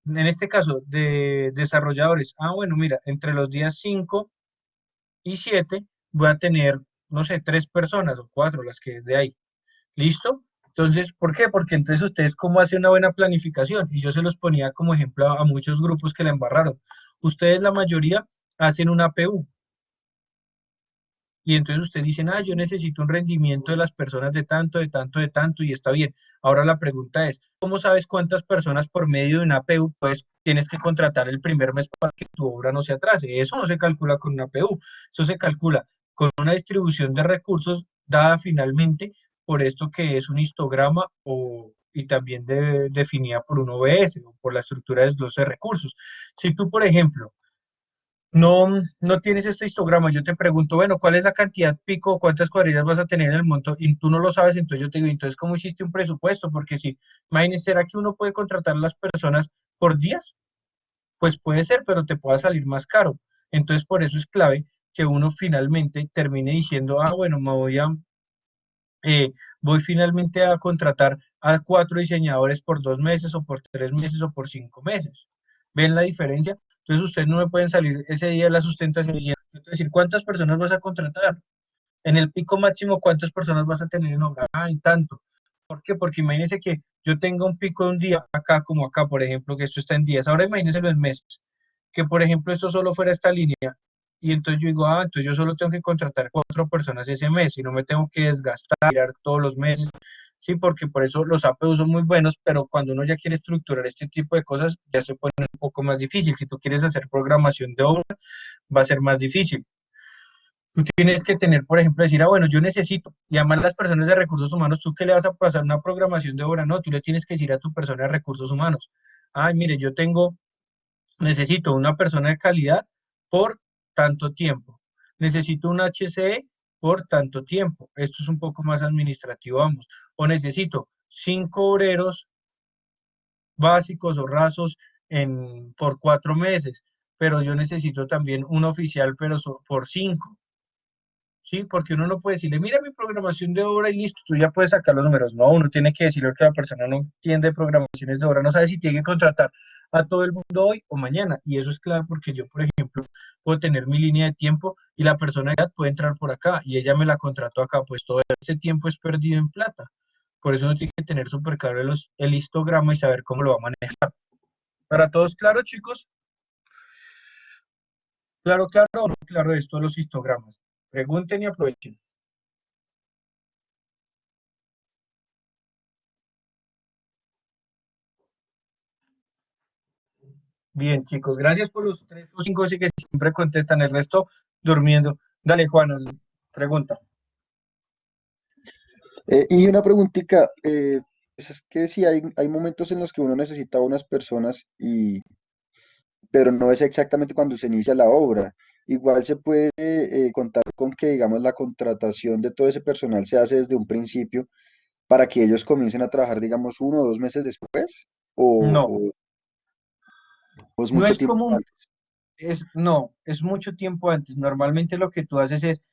este caso, de desarrolladores? Ah, bueno, mira, entre los días 5 y 7 voy a tener, no sé, 3 personas o 4, las que de ahí. ¿Listo? Entonces, ¿por qué? Porque entonces ustedes cómo hacen una buena planificación. Y yo se los ponía como ejemplo a muchos grupos que la embarraron. Ustedes, la mayoría, hacen una APU. Y entonces ustedes dicen, ah, yo necesito un rendimiento de las personas de tanto, de tanto, de tanto, y está bien. Ahora la pregunta es, ¿cómo sabes cuántas personas por medio de una APU pues tienes que contratar el primer mes para que tu obra no se atrase? Eso no se calcula con una APU, eso se calcula con una distribución de recursos dada finalmente por esto que es un histograma y también definida por un OBS o por la estructura de desglose de recursos. Si tú, por ejemplo, no tienes este histograma, yo te pregunto, bueno, ¿cuál es la cantidad pico, cuántas cuadrillas vas a tener en el monto? Y tú no lo sabes, entonces yo te digo, entonces, ¿cómo hiciste un presupuesto? Porque si, imagínense, ¿será que uno puede contratar a las personas por días? Pues puede ser, pero te pueda salir más caro. Entonces, por eso es clave que uno finalmente termine diciendo, ah, bueno, voy finalmente a contratar a 4 diseñadores por 2 meses o por 3 meses o por 5 meses. ¿Ven la diferencia? Entonces ustedes no me pueden salir ese día de la sustentación y decir, ¿cuántas personas vas a contratar? En el pico máximo, ¿cuántas personas vas a tener en obra? Ah, y tanto. ¿Por qué? Porque imagínense que yo tenga un pico de un día acá, como acá, por ejemplo, que esto está en días. Ahora imagínense en meses. Que, por ejemplo, esto solo fuera esta línea. Y entonces yo digo, ah, entonces yo solo tengo que contratar 4 personas ese mes y no me tengo que desgastar, mirar todos los meses. Sí, porque por eso los APU son muy buenos, pero cuando uno ya quiere estructurar este tipo de cosas, ya se pone un poco más difícil. Si tú quieres hacer programación de obra, va a ser más difícil. Tú tienes que tener, por ejemplo, decir, ah, bueno, yo necesito, y además las personas de recursos humanos, ¿tú qué le vas a pasar una programación de obra? No, tú le tienes que decir a tu persona de recursos humanos, ay, mire, necesito una persona de calidad por tanto tiempo, necesito un HCE por tanto tiempo, esto es un poco más administrativo, vamos, o necesito 5 obreros básicos o rasos por 4 meses, pero yo necesito también un oficial, pero por 5. Sí, porque uno no puede decirle, mira mi programación de obra y listo, tú ya puedes sacar los números. No, uno tiene que decirle que la persona no entiende programaciones de obra, no sabe si tiene que contratar a todo el mundo hoy o mañana. Y eso es claro porque yo, por ejemplo, puedo tener mi línea de tiempo y la persona ya puede entrar por acá y ella me la contrató acá, pues todo ese tiempo es perdido en plata. Por eso uno tiene que tener súper claro el histograma y saber cómo lo va a manejar. ¿Para todos claro, chicos? Claro, claro o no claro esto de los histogramas. Pregunten y aprovechen. Bien, chicos, gracias por los 3 o 5 sí que siempre contestan, el resto durmiendo. Dale, Juana, pregunta. Y una preguntita, es que si hay momentos en los que uno necesita a unas personas pero no es exactamente cuando se inicia la obra. Igual se puede contar con que, digamos, la contratación de todo ese personal se hace desde un principio para que ellos comiencen a trabajar, digamos, 1 o 2 meses después, o, No, o- o es no mucho es tiempo común, antes. no, es mucho tiempo antes. Normalmente lo que tú haces es,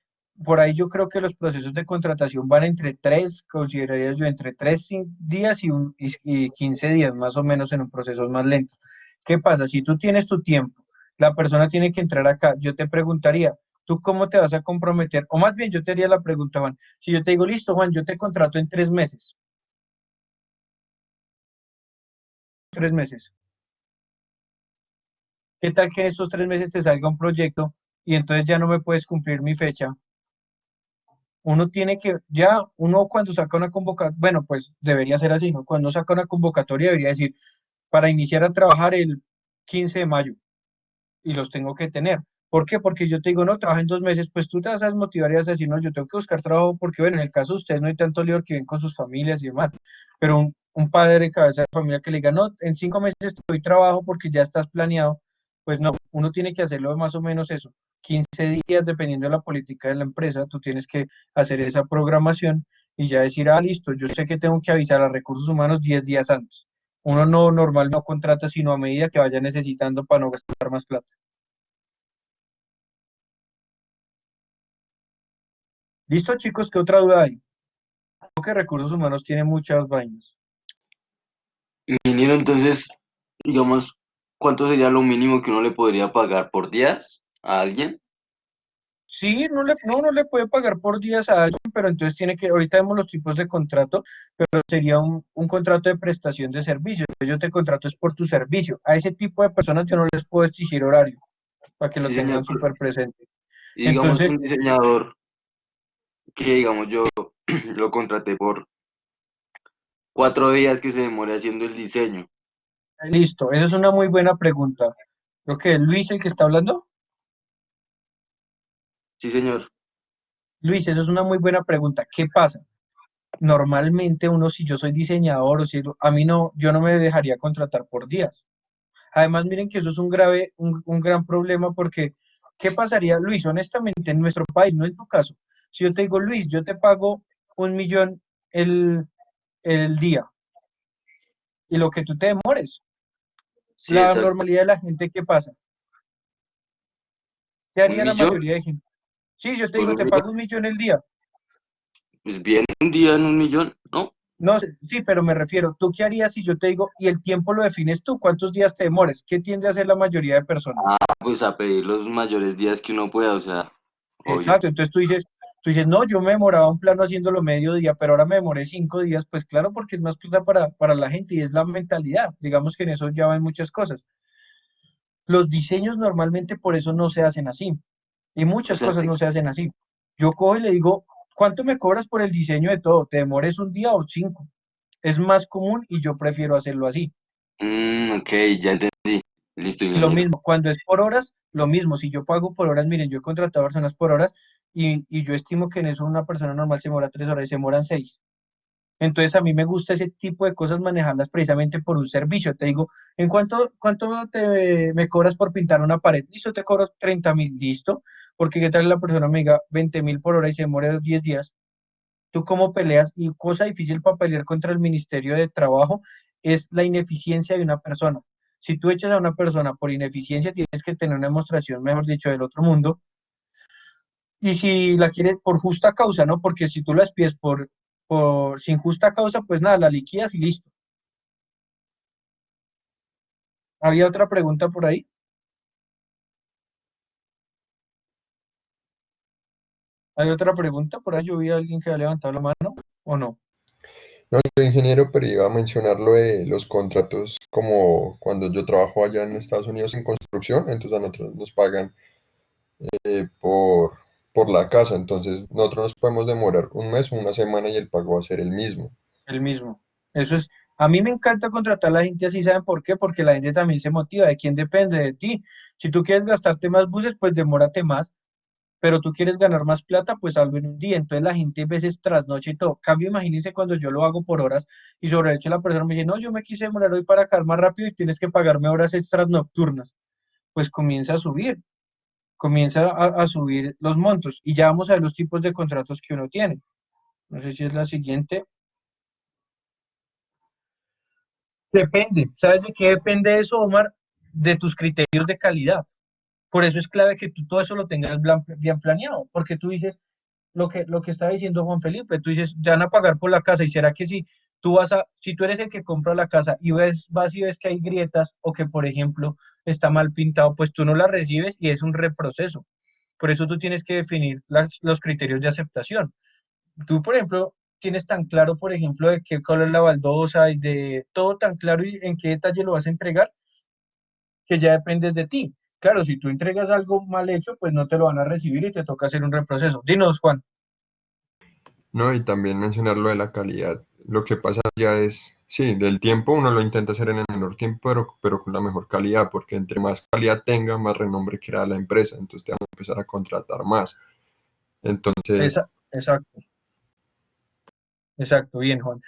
por ahí yo creo que los procesos de contratación van entre 3, consideraría yo, entre 3 días y 15 días, más o menos en un proceso más lento. ¿Qué pasa? Si tú tienes tu tiempo, la persona tiene que entrar acá, yo te preguntaría, ¿tú cómo te vas a comprometer? O más bien yo te haría la pregunta, Juan, si yo te digo, listo, Juan, yo te contrato en 3 meses, 3 meses. ¿Qué tal que en estos 3 meses te salga un proyecto y entonces ya no me puedes cumplir mi fecha? Uno tiene que, ya uno cuando saca una convocatoria, bueno, pues debería ser así, ¿no? Cuando saca una convocatoria debería decir, para iniciar a trabajar el 15 de mayo y los tengo que tener. ¿Por qué? Porque yo te digo, no, trabaja en 2 meses, pues tú te vas a desmotivar y vas a decir, no, yo tengo que buscar trabajo porque, bueno, en el caso de ustedes no hay tanto lío que ven con sus familias y demás, pero un padre de cabeza de familia que le diga, no, en 5 meses estoy trabajo porque ya estás planeado, pues no, uno tiene que hacerlo más o menos eso. 15 días, dependiendo de la política de la empresa, tú tienes que hacer esa programación y ya decir, ah, listo, yo sé que tengo que avisar a recursos humanos 10 días antes. Uno no normal no contrata sino a medida que vaya necesitando para no gastar más plata. Listo, chicos, ¿qué otra duda hay? Creo que recursos humanos tiene muchas vainas. Ingeniero, entonces, digamos, ¿cuánto sería lo mínimo que uno le podría pagar por días a alguien? Sí, no le puede pagar por días a alguien, pero entonces tiene que, ahorita vemos los tipos de contrato, pero sería un contrato de prestación de servicio. Yo te contrato es por tu servicio. A ese tipo de personas yo no les puedo exigir horario, para que lo Sí, señor. tengan súper presente. Y digamos, Entonces, un diseñador que, digamos, yo lo contraté por 4 días que se demore haciendo el diseño. listo, esa es una muy buena pregunta. Creo que es Luis el que está hablando. Sí, señor. Luis, esa es una muy buena pregunta. ¿Qué pasa? Normalmente uno, si yo soy diseñador o si a mí no, yo no me dejaría contratar por días. Además, miren que eso es un gran problema porque, ¿qué pasaría, Luis? Honestamente, en nuestro país, no en tu caso. Si yo te digo, Luis, yo te pago 1 millón el, el día y lo que tú te demores, Sí, la exacto. normalidad de la gente, ¿qué pasa? ¿Qué ¿Un haría la millón? mayoría de gente? Sí, yo te ¿Por digo, un te millón? pago 1 millón el día. Pues bien, un día en 1 millón, ¿no? No, sí, pero me refiero, ¿tú qué harías si yo te digo, y el tiempo lo defines tú? ¿Cuántos días te demores? ¿Qué tiende a hacer la mayoría de personas? Ah, pues a pedir los mayores días que uno pueda, o sea, obvio. Exacto, entonces tú dices, no, yo me demoraba un plano haciéndolo medio día, pero ahora me demoré 5 días, pues claro, porque es más plata para la gente y es la mentalidad. Digamos que en eso ya van muchas cosas. Los diseños normalmente por eso no se hacen así, y O muchas sea, cosas no se hacen así. Yo cojo y le digo, ¿cuánto me cobras por el diseño de todo? ¿Te demores un día o 5? Es más común y yo prefiero hacerlo así. ok, ya entendí. Listo, Y lo ingeniero. mismo, cuando es por horas, lo mismo. Si yo pago por horas, miren, yo he contratado personas por horas y yo estimo que en eso una persona normal se demora 3 horas y se demoran 6. Entonces a mí me gusta ese tipo de cosas manejarlas precisamente por un servicio. Te digo, ¿en cuánto me cobras por pintar una pared? Listo, te cobro 30.000, listo. Porque qué tal la persona me diga 20.000 por hora y se demora 10 días. ¿Tú cómo peleas? Y cosa difícil para pelear contra el Ministerio de Trabajo es la ineficiencia de una persona. Si tú echas a una persona por ineficiencia, tienes que tener una demostración, mejor dicho, del otro mundo. Y si la quieres por justa causa, ¿no? Porque si tú la pides sin justa causa, pues nada, la liquidas y listo. ¿Había otra pregunta por ahí? ¿Hay otra pregunta por ahí? Yo vi a alguien que había levantado la mano, ¿o no? No, yo soy ingeniero, pero iba a mencionar lo de los contratos, como cuando yo trabajo allá en Estados Unidos en construcción, entonces a nosotros nos pagan eh, por, por la casa, entonces nosotros nos podemos demorar un mes o una semana y el pago va a ser el mismo. El mismo. Eso es, a mí me encanta contratar a la gente así, ¿saben por qué? Porque la gente también se motiva. ¿De quién depende? De ti. Si tú quieres gastarte más buses, pues demórate más, pero tú quieres ganar más plata, pues hazlo en un día. Entonces la gente a veces trasnoche y todo. Cambio, imagínense cuando yo lo hago por horas y sobre el hecho la persona me dice, no, yo me quise demorar hoy para acabar más rápido y tienes que pagarme horas extras nocturnas. Pues comienza a subir los montos y ya vamos a ver los tipos de contratos que uno tiene. No sé si es la siguiente. Depende. ¿Sabes de qué depende eso, Omar? De tus criterios de calidad. Por eso es clave que tú todo eso lo tengas bien planeado, porque tú dices, lo que está diciendo Juan Felipe, tú dices, ya van a pagar por la casa, y será que si si tú eres el que compra la casa y vas y ves que hay grietas o que, por ejemplo, está mal pintado, pues tú no la recibes y es un reproceso. Por eso tú tienes que definir los criterios de aceptación. Tú, por ejemplo, tienes tan claro, por ejemplo, de qué color es la baldosa y de todo tan claro y en qué detalle lo vas a entregar, que ya dependes de ti. Claro, si tú entregas algo mal hecho, pues no te lo van a recibir y te toca hacer un reproceso. Dinos, Juan. No, y también mencionar lo de la calidad. Lo que pasa ya es, sí, del tiempo uno lo intenta hacer en el menor tiempo, pero con la mejor calidad, porque entre más calidad tenga, más renombre crea la empresa, entonces te van a empezar a contratar más. Entonces, Exacto, exacto, bien, Juan.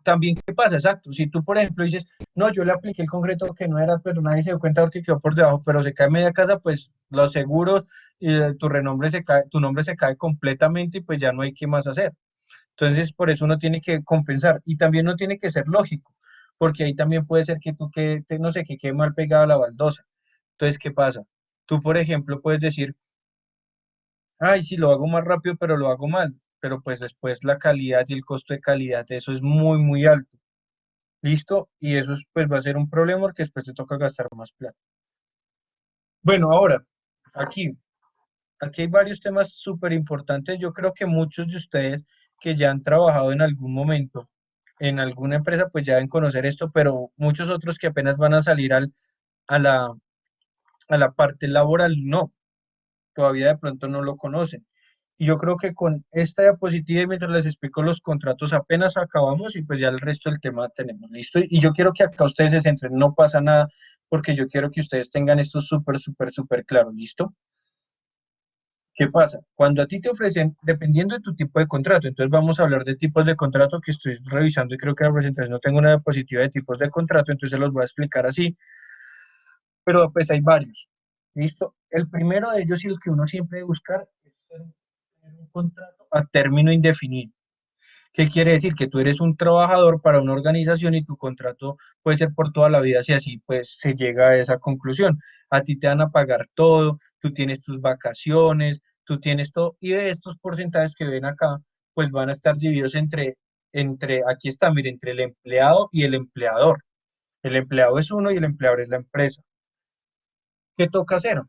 También, ¿qué pasa? Exacto. Si tú, por ejemplo, dices, no, yo le apliqué el concreto que no era, pero nadie se dio cuenta porque quedó por debajo, pero se cae media casa, pues los seguros, tu renombre se cae, tu nombre se cae completamente y pues ya no hay qué más hacer. Entonces, por eso uno tiene que compensar y también no tiene que ser lógico, porque ahí también puede ser que tú no sé, que quede mal pegada la baldosa. Entonces, ¿qué pasa? Tú, por ejemplo, puedes decir, ay, sí, lo hago más rápido, pero lo hago mal, pero pues después la calidad y el costo de calidad, eso es muy, muy alto. ¿Listo? Y eso pues va a ser un problema porque después te toca gastar más plata. Bueno, ahora, aquí, aquí hay varios temas súper importantes. Yo creo que muchos de ustedes que ya han trabajado en algún momento en alguna empresa, pues ya deben conocer esto, pero muchos otros que apenas van a salir a la, a la parte laboral, no, todavía de pronto no lo conocen. Y yo creo que con esta diapositiva, y mientras les explico los contratos, apenas acabamos y pues ya el resto del tema tenemos listo. Y yo quiero que acá ustedes se centren, no pasa nada, porque yo quiero que ustedes tengan esto súper, súper, súper claro, ¿listo? ¿Qué pasa? Cuando a ti te ofrecen, dependiendo de tu tipo de contrato, entonces vamos a hablar de tipos de contrato que estoy revisando y creo que la presentación no tengo una diapositiva de tipos de contrato, entonces se los voy a explicar así, pero pues hay varios. ¿Listo? El primero de ellos y el que uno siempre debe buscar es tener un contrato a término indefinido. ¿Qué quiere decir? Que tú eres un trabajador para una organización y tu contrato puede ser por toda la vida, si así pues se llega a esa conclusión. A ti te van a pagar todo, tú tienes tus vacaciones, tú tienes todo, y de estos porcentajes que ven acá, pues van a estar divididos aquí está, mire, entre el empleado y el empleador. El empleado es uno y el empleador es la empresa. ¿Qué toca hacer?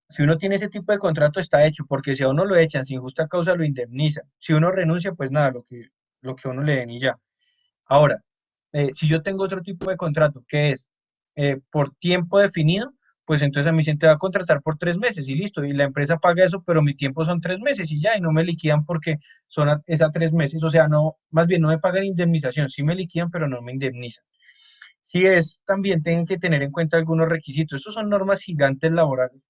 Si uno tiene ese tipo de contrato está hecho, porque si a uno lo echan sin justa causa lo indemnizan. Si uno renuncia, pues nada, lo que a uno le den y ya. Ahora, si yo tengo otro tipo de contrato que es por tiempo definido, pues entonces a mí se te va a contratar por 3 meses y listo, y la empresa paga eso, pero mi tiempo son 3 meses y ya, y no me liquidan porque es a 3 meses, o sea, no, más bien no me pagan indemnización, sí me liquidan, pero no me indemnizan. Si es, también tienen que tener en cuenta algunos requisitos, estos son normas gigantes laborales.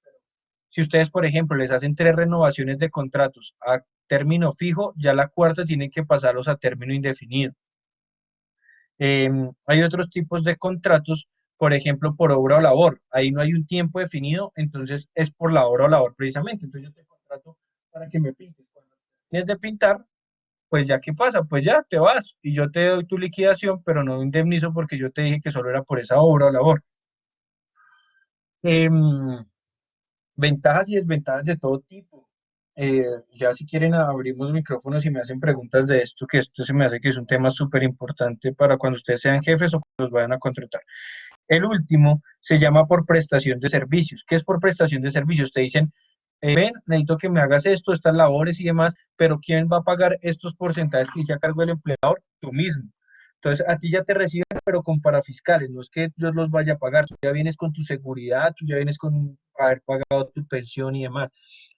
Si ustedes, por ejemplo, les hacen 3 renovaciones de contratos a término fijo, ya la cuarta tienen que pasarlos a término indefinido. Hay otros tipos de contratos, por ejemplo, por obra o labor. Ahí no hay un tiempo definido, entonces es por la obra o labor precisamente. Entonces yo te contrato para que me pintes. Cuando tienes de pintar, pues ya qué pasa, pues ya te vas y yo te doy tu liquidación, pero no indemnizo porque yo te dije que solo era por esa obra o labor. Em, Ventajas y desventajas de todo tipo. Ya si quieren abrimos micrófonos y me hacen preguntas de esto, que esto se me hace que es un tema súper importante para cuando ustedes sean jefes o cuando los vayan a contratar. El último se llama por prestación de servicios. ¿Qué es por prestación de servicios? Te dicen, ven, necesito que me hagas esto, estas labores y demás, pero ¿quién va a pagar estos porcentajes que hice a cargo del empleador? Tú mismo. Entonces, a ti ya te reciben, pero con parafiscales, no es que Dios los vaya a pagar, tú ya vienes con tu seguridad, tú ya vienes con haber pagado tu pensión y demás.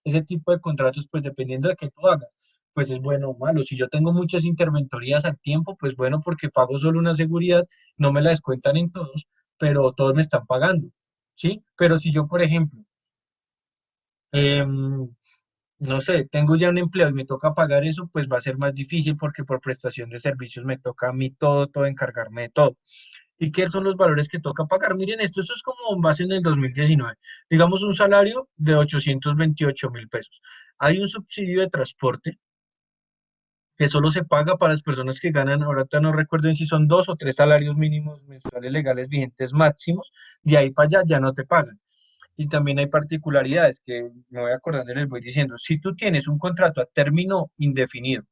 Ese tipo de contratos, pues dependiendo de qué tú hagas, pues es bueno o malo. Si yo tengo muchas interventorías al tiempo, pues bueno, porque pago solo una seguridad, no me la descuentan en todos, pero todos me están pagando, ¿sí? Pero si yo, por ejemplo, em, no sé, tengo ya un empleo y me toca pagar eso, pues va a ser más difícil porque por prestación de servicios me toca a mí todo encargarme de todo. ¿Y qué son los valores que toca pagar? Miren, esto es como en base en el 2019. Digamos un salario de 828.000 pesos. Hay un subsidio de transporte que solo se paga para las personas que ganan, ahorita no recuerdo si son 2 o 3 salarios mínimos mensuales legales vigentes máximos, de ahí para allá ya no te pagan. Y también hay particularidades que me voy acordando y les voy diciendo. Si tú tienes un contrato a término indefinido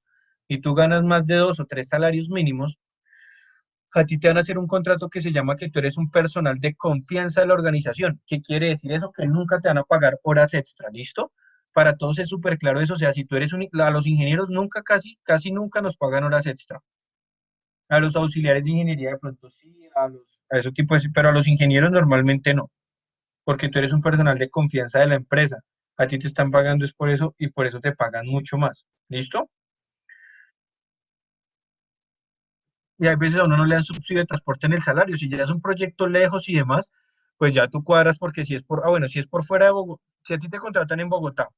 y tú ganas más de 2 o 3 salarios mínimos, a ti te van a hacer un contrato que se llama que tú eres un personal de confianza de la organización. ¿Qué quiere decir eso? Que nunca te van a pagar horas extra, ¿listo? Para todos es súper claro eso. O sea, si tú eres a los ingenieros nunca, casi nunca nos pagan horas extra. A los auxiliares de ingeniería de pronto sí, a ese tipo de, pero a los ingenieros normalmente no, porque tú eres un personal de confianza de la empresa. A ti te están pagando es por eso y por eso te pagan mucho más. ¿Listo? Y hay veces a uno no le dan subsidio de transporte en el salario. Si ya es un proyecto lejos y demás, pues ya tú cuadras porque si es bueno, si es por fuera de Bogotá, si a ti te contratan en Bogotá,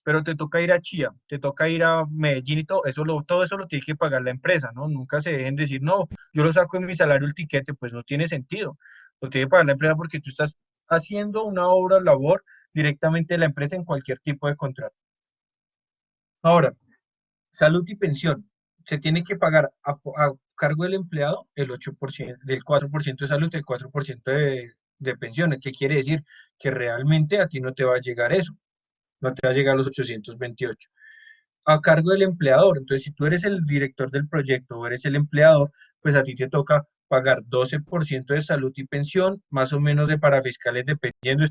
pero te toca ir a Chía, te toca ir a Medellín y todo eso lo tiene que pagar la empresa, ¿no? Nunca se dejen decir, no, yo lo saco en mi salario el tiquete, pues no tiene sentido. Lo tiene que pagar la empresa porque tú estás haciendo una obra o labor directamente de la empresa en cualquier tipo de contrato. Ahora, salud y pensión. Se tiene que pagar a cargo del empleado el 8%, del 4% de salud, el 4% de pensiones. ¿Qué quiere decir? Que realmente a ti no te va a llegar eso, no te va a llegar los 828 a cargo del empleador. Entonces, si tú eres el director del proyecto o eres el empleador, pues a ti te toca pagar 12% de salud y pensión, más o menos de parafiscales, dependiendo,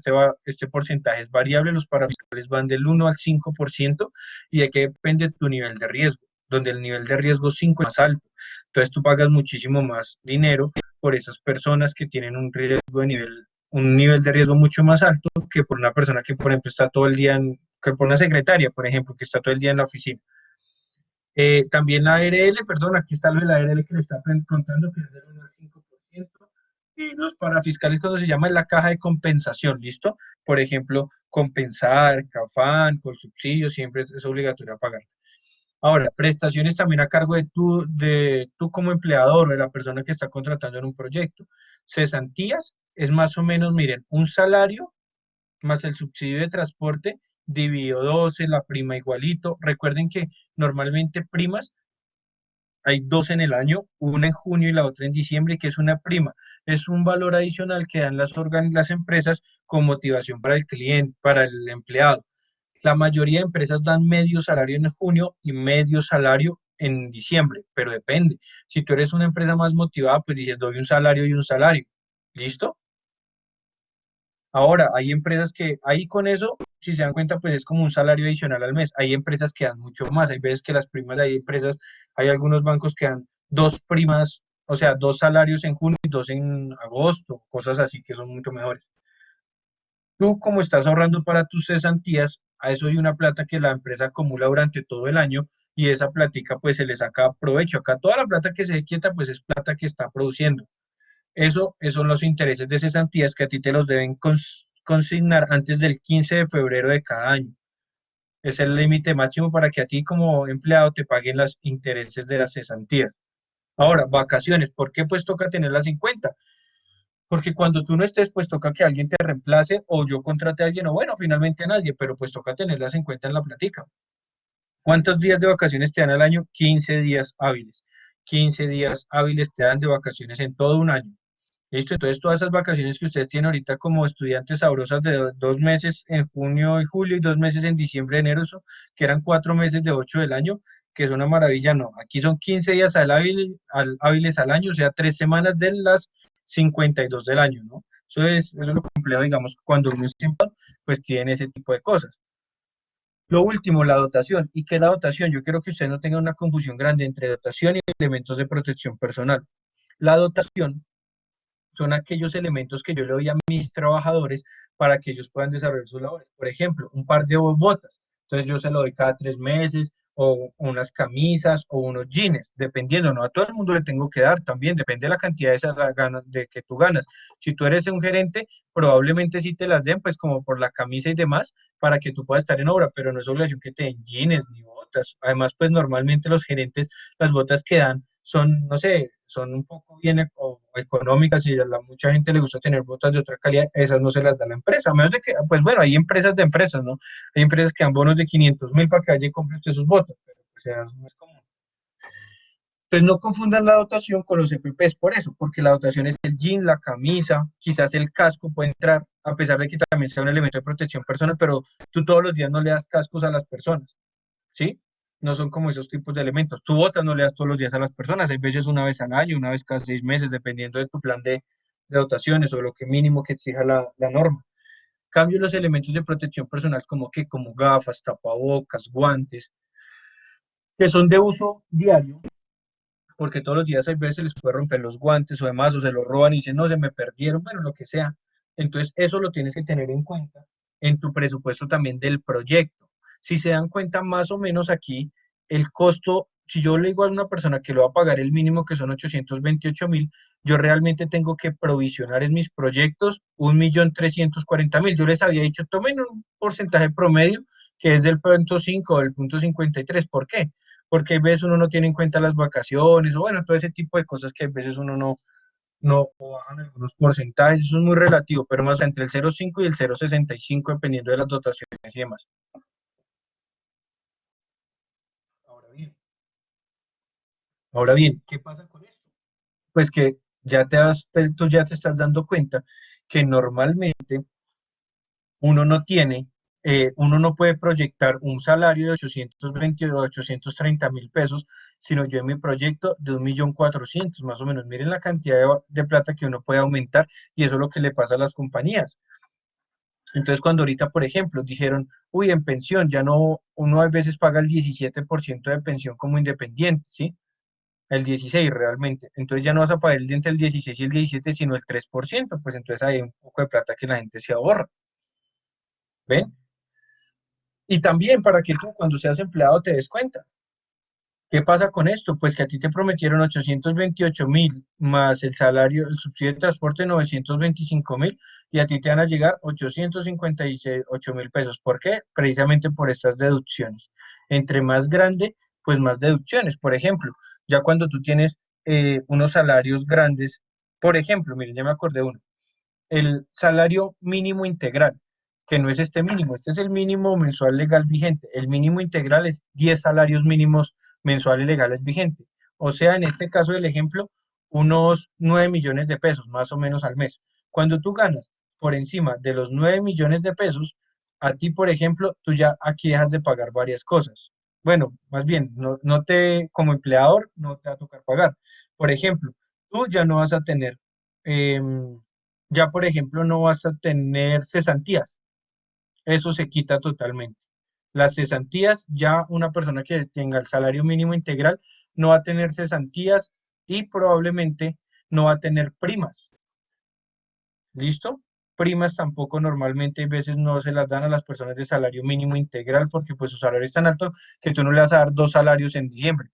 este porcentaje es variable, los parafiscales van del 1 al 5% y de qué depende tu nivel de riesgo, donde el nivel de riesgo 5 es más alto. Entonces tú pagas muchísimo más dinero por esas personas que tienen un nivel de riesgo mucho más alto que por una persona que, por ejemplo, está todo el día que por una secretaria, por ejemplo, que está todo el día en la oficina. También la ARL, perdón, aquí está lo de la ARL que le está contando, que es del 1 al 5%. Y los parafiscales, cuando se llama, es la caja de compensación, ¿listo? Por ejemplo, compensar, CAFAN, con subsidio, siempre es obligatorio pagar. Ahora, prestaciones también a cargo de tú como empleador o de la persona que está contratando en un proyecto. Cesantías es más o menos, miren, un salario más el subsidio de transporte dividido 12, la prima igualito. Recuerden que normalmente primas hay dos en el año, una en junio y la otra en diciembre, que es una prima. Es un valor adicional que dan las empresas con motivación para el cliente, para el empleado. La mayoría de empresas dan medio salario en junio y medio salario en diciembre, pero depende. Si tú eres una empresa más motivada, pues dices, doy un salario y un salario. ¿Listo? Ahora, hay empresas que ahí con eso, si se dan cuenta, pues es como un salario adicional al mes. Hay empresas que dan mucho más. Hay veces que las primas, hay algunos bancos que dan 2 primas, o sea, 2 salarios en junio y 2 en agosto, cosas así que son mucho mejores. Tú, como estás ahorrando para tus cesantías, a eso hay una plata que la empresa acumula durante todo el año y esa platica pues se le saca provecho. Acá toda la plata que se quieta pues es plata que está produciendo. Esos son los intereses de cesantías que a ti te los deben consignar antes del 15 de febrero de cada año. Es el límite máximo para que a ti como empleado te paguen los intereses de las cesantías. Ahora, vacaciones, ¿por qué pues toca tenerlas en cuenta? Porque cuando tú no estés, pues toca que alguien te reemplace o yo contrate a alguien o bueno, finalmente a nadie, pero pues toca tenerlas en cuenta en la plática. ¿Cuántos días de vacaciones te dan al año? 15 días hábiles. 15 días hábiles te dan de vacaciones en todo un año. Listo, entonces todas esas vacaciones que ustedes tienen ahorita como estudiantes sabrosas de 2 meses en junio y julio y 2 meses en diciembre y enero, que eran 4 meses de 8 del año, que es una maravilla, no. Aquí son 15 días hábiles al año, o sea, 3 semanas de las 52 del año, ¿no? Eso es lo complejo, digamos, cuando uno es empleado, pues tiene ese tipo de cosas. Lo último, la dotación. ¿Y qué es la dotación? Yo quiero que ustedes no tengan una confusión grande entre dotación y elementos de protección personal. La dotación son aquellos elementos que yo le doy a mis trabajadores para que ellos puedan desarrollar sus labores. Por ejemplo, un par de botas. Entonces yo se lo doy cada 3 meses, o unas camisas, o unos jeans, dependiendo. No a todo el mundo le tengo que dar también, depende de la cantidad de que tú ganas. Si tú eres un gerente, probablemente sí te las den, pues como por la camisa y demás, para que tú puedas estar en obra, pero no es obligación que te den jeans ni botas. Además, pues normalmente los gerentes, las botas que dan son, no sé, son un poco bien económicas y a mucha gente le gusta tener botas de otra calidad, esas no se las da la empresa, a menos de que, pues bueno, hay empresas de empresas, ¿no? Hay empresas que dan bonos de 500.000 para que vaya y compre usted sus botas, pero pues eso no es común. Entonces no confundan la dotación con los EPPs por eso, porque la dotación es el jean, la camisa, quizás el casco puede entrar, a pesar de que también sea un elemento de protección personal, pero tú todos los días no le das cascos a las personas, ¿sí? No son como esos tipos de elementos. Tú botas no le das todos los días a las personas, hay veces una vez al año, una vez cada 6 meses, dependiendo de tu plan de dotaciones o lo que mínimo que exija la norma. Cambio los elementos de protección personal como gafas, tapabocas, guantes, que son de uso diario, porque todos los días hay veces les puede romper los guantes o demás, o se los roban y dicen, no, se me perdieron, bueno, lo que sea. Entonces, eso lo tienes que tener en cuenta en tu presupuesto también del proyecto. Si se dan cuenta, más o menos aquí, el costo, si yo le digo a una persona que lo va a pagar el mínimo, que son 828.000, yo realmente tengo que provisionar en mis proyectos 1.340.000. Yo les había dicho, tomen un porcentaje promedio que es del punto 5 o del punto 53. ¿Por qué? Porque a veces uno no tiene en cuenta las vacaciones, o bueno, todo ese tipo de cosas que a veces uno no o bajan algunos porcentajes, eso es muy relativo, pero más entre el 0,5 y el 0,65 dependiendo de las dotaciones y demás. Ahora bien, ahora bien, ¿qué pasa con esto? Pues que tú ya te estás dando cuenta que normalmente uno no tiene, uno no puede proyectar un salario de 820 o 830.000 pesos, sino yo en mi proyecto de 1.400.000 más o menos. Miren la cantidad de plata que uno puede aumentar y eso es lo que le pasa a las compañías. Entonces, cuando ahorita, por ejemplo, dijeron, uy, en pensión, ya no, uno a veces paga el 17% de pensión como independiente, ¿sí? El 16 realmente. Entonces ya no vas a pagar entre el 16 y el 17, sino el 3%, pues entonces hay un poco de plata que la gente se ahorra, ¿ven? Y también para que tú cuando seas empleado te des cuenta. ¿Qué pasa con esto? Pues que a ti te prometieron 828.000 más el salario, el subsidio de transporte 925.000 y a ti te van a llegar 858.000 pesos. ¿Por qué? Precisamente por estas deducciones. Entre más grande, pues más deducciones. Por ejemplo, ya cuando tú tienes unos salarios grandes, por ejemplo, miren, ya me acordé uno, el salario mínimo integral, que no es este mínimo, este es el mínimo mensual legal vigente. El mínimo integral es 10 salarios mínimos mensuales legales vigentes. O sea, en este caso del ejemplo, unos 9 millones de pesos, más o menos al mes. Cuando tú ganas por encima de los 9 millones de pesos, a ti, por ejemplo, tú ya aquí dejas de pagar varias cosas. Bueno, más bien, como empleador, no te va a tocar pagar. Por ejemplo, tú ya no vas a tener ya por ejemplo no vas a tener cesantías, eso se quita totalmente. Las cesantías, ya una persona que tenga el salario mínimo integral no va a tener cesantías y probablemente no va a tener primas, ¿listo? Primas tampoco normalmente a veces no se las dan a las personas de salario mínimo integral porque pues su salario es tan alto que tú no le vas a dar 2 salarios en diciembre.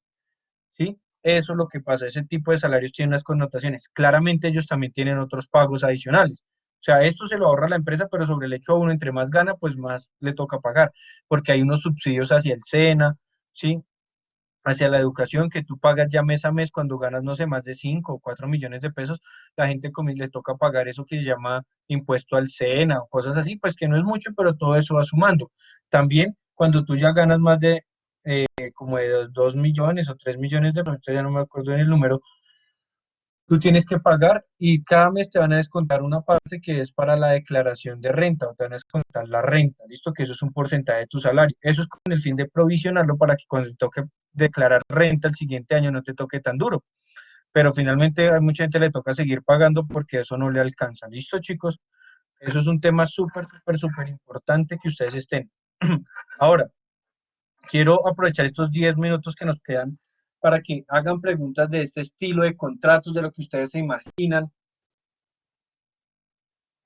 ¿Sí? Eso es lo que pasa, ese tipo de salarios tienen unas connotaciones. Claramente ellos también tienen otros pagos adicionales. O sea, esto se lo ahorra la empresa, pero sobre el hecho a uno, entre más gana, pues más le toca pagar, porque hay unos subsidios hacia el SENA, ¿sí? Hacia la educación que tú pagas ya mes a mes cuando ganas, no sé, más de 5 o 4 millones de pesos, la gente le toca pagar eso que se llama impuesto al SENA o cosas así, pues que no es mucho, pero todo eso va sumando. También cuando tú ya ganas más de como de 2 millones o 3 millones de pesos, ya no me acuerdo en el número, tú tienes que pagar y cada mes te van a descontar una parte que es para la declaración de renta o te van a descontar la renta, ¿listo? Que eso es un porcentaje de tu salario. Eso es con el fin de provisionarlo para que cuando te toque declarar renta el siguiente año no te toque tan duro. Pero finalmente a mucha gente le toca seguir pagando porque eso no le alcanza. ¿Listo, chicos? Eso es un tema súper, súper, súper importante que ustedes estén. Ahora, quiero aprovechar estos 10 minutos que nos quedan para que hagan preguntas de este estilo de contratos, de lo que ustedes se imaginan,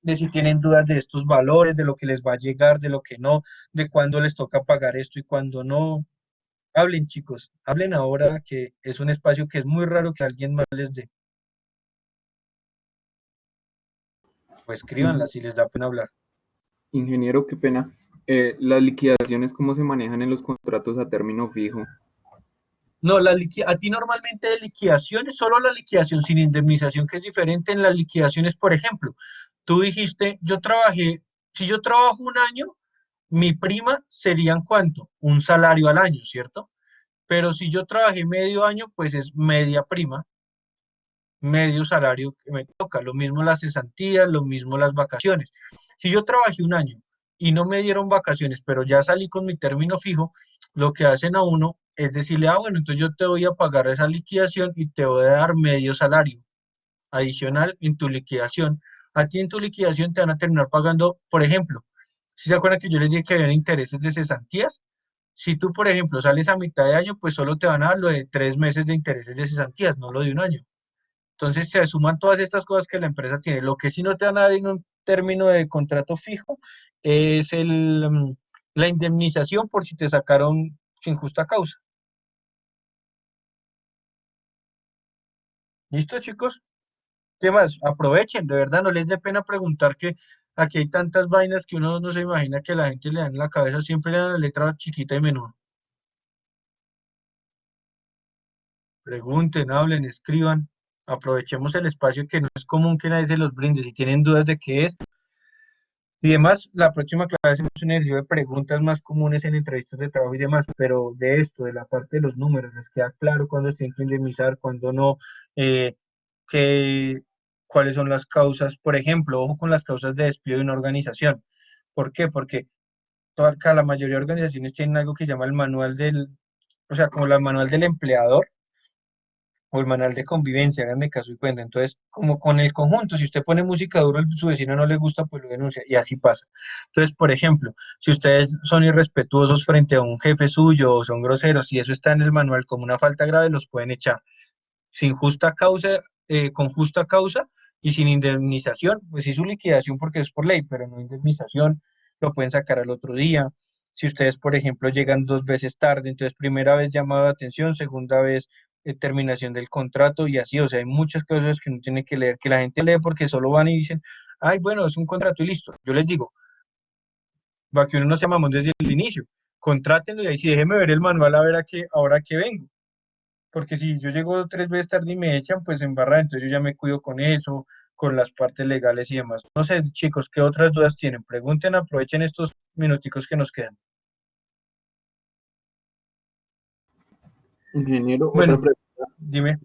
de si tienen dudas de estos valores, de lo que les va a llegar, de lo que no, de cuándo les toca pagar esto y cuándo no. Hablen, chicos, hablen ahora, que es un espacio que es muy raro que alguien más les dé. O escríbanla si les da pena hablar. Ingeniero, qué pena. Las liquidaciones, ¿cómo se manejan en los contratos a término fijo? No, a ti normalmente de liquidaciones, solo la liquidación sin indemnización, que es diferente en las liquidaciones, por ejemplo, tú dijiste, si yo trabajo un año, mi prima serían ¿cuánto? Un salario al año, ¿cierto? Pero si yo trabajé medio año, pues es media prima, medio salario que me toca. Lo mismo las cesantías, lo mismo las vacaciones. Si yo trabajé un año y no me dieron vacaciones, pero ya salí con mi término fijo, lo que hacen a uno es decirle, ah, bueno, entonces yo te voy a pagar esa liquidación y te voy a dar medio salario adicional en tu liquidación. A ti en tu liquidación te van a terminar pagando, por ejemplo, si se acuerdan que yo les dije que habían intereses de cesantías, si tú, por ejemplo, sales a mitad de año, pues solo te van a dar lo de 3 meses de intereses de cesantías, no lo de un año. Entonces se suman todas estas cosas que la empresa tiene. Lo que sí no te van a dar en un término de contrato fijo es la indemnización por si te sacaron sin justa causa. ¿Listo, chicos? ¿Qué más? Aprovechen, de verdad, no les dé pena preguntar, que aquí hay tantas vainas que uno no se imagina que la gente le da en la cabeza, siempre le dan la letra chiquita y menuda. Pregunten, hablen, escriban, aprovechemos el espacio, que no es común que nadie se los brinde. Si tienen dudas de qué es y demás, la próxima clase hacemos un ejercicio de preguntas más comunes en entrevistas de trabajo y demás, pero de esto, de la parte de los números, les queda claro cuándo se tienen que indemnizar, cuándo no, eh, qué- cuáles son las causas. Por ejemplo, ojo con las causas de despido de una organización. ¿Por qué? Porque acá la mayoría de organizaciones tienen algo que se llama el manual o sea, como el manual del empleador o el manual de convivencia, háganme caso y cuenta. Entonces, como con el conjunto, si usted pone música duro, su vecino no le gusta, pues lo denuncia, y así pasa. Entonces, por ejemplo, si ustedes son irrespetuosos frente a un jefe suyo o son groseros y eso está en el manual como una falta grave, los pueden echar sin justa causa, con justa causa y sin indemnización. Pues sí, su liquidación porque es por ley, pero no indemnización, lo pueden sacar al otro día. Si ustedes, por ejemplo, llegan 2 veces tarde, entonces primera vez llamado de atención, segunda vez terminación del contrato y así. O sea, hay muchas cosas que uno tiene que leer, que la gente lee porque solo van y dicen, ay, bueno, es un contrato y listo. Yo les digo, para que uno no se mamón desde el inicio, contrátenlo y ahí sí déjeme ver el manual a ver ahora que vengo. Porque si yo llego 3 veces tarde y me echan, pues en barra, entonces yo ya me cuido con eso, con las partes legales y demás. No sé, chicos, ¿qué otras dudas tienen? Pregunten, aprovechen estos minuticos que nos quedan. Ingeniero, otra Bueno, pregunta. dime.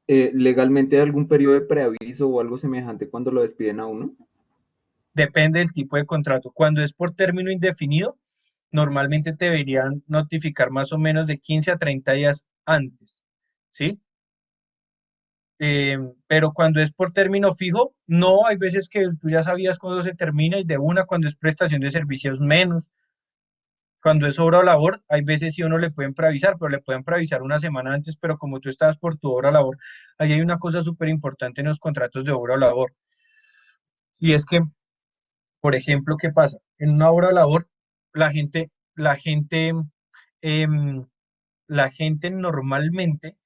¿Legalmente hay algún periodo de preaviso o algo semejante cuando lo despiden a uno? Depende del tipo de contrato. Cuando es por término indefinido, normalmente te deberían notificar más o menos de 15 a 30 días antes, ¿sí? Pero cuando es por término fijo, no, hay veces que tú ya sabías cuándo se termina y de una, cuando es prestación de servicios menos. Cuando es obra o labor, hay veces sí uno le pueden preavisar, pero le pueden preavisar una semana antes, pero como tú estabas por tu obra o labor, ahí hay una cosa súper importante en los contratos de obra o labor, y es que, por ejemplo, ¿qué pasa? En una obra o labor, la gente, la gente, em, la gente normalmente,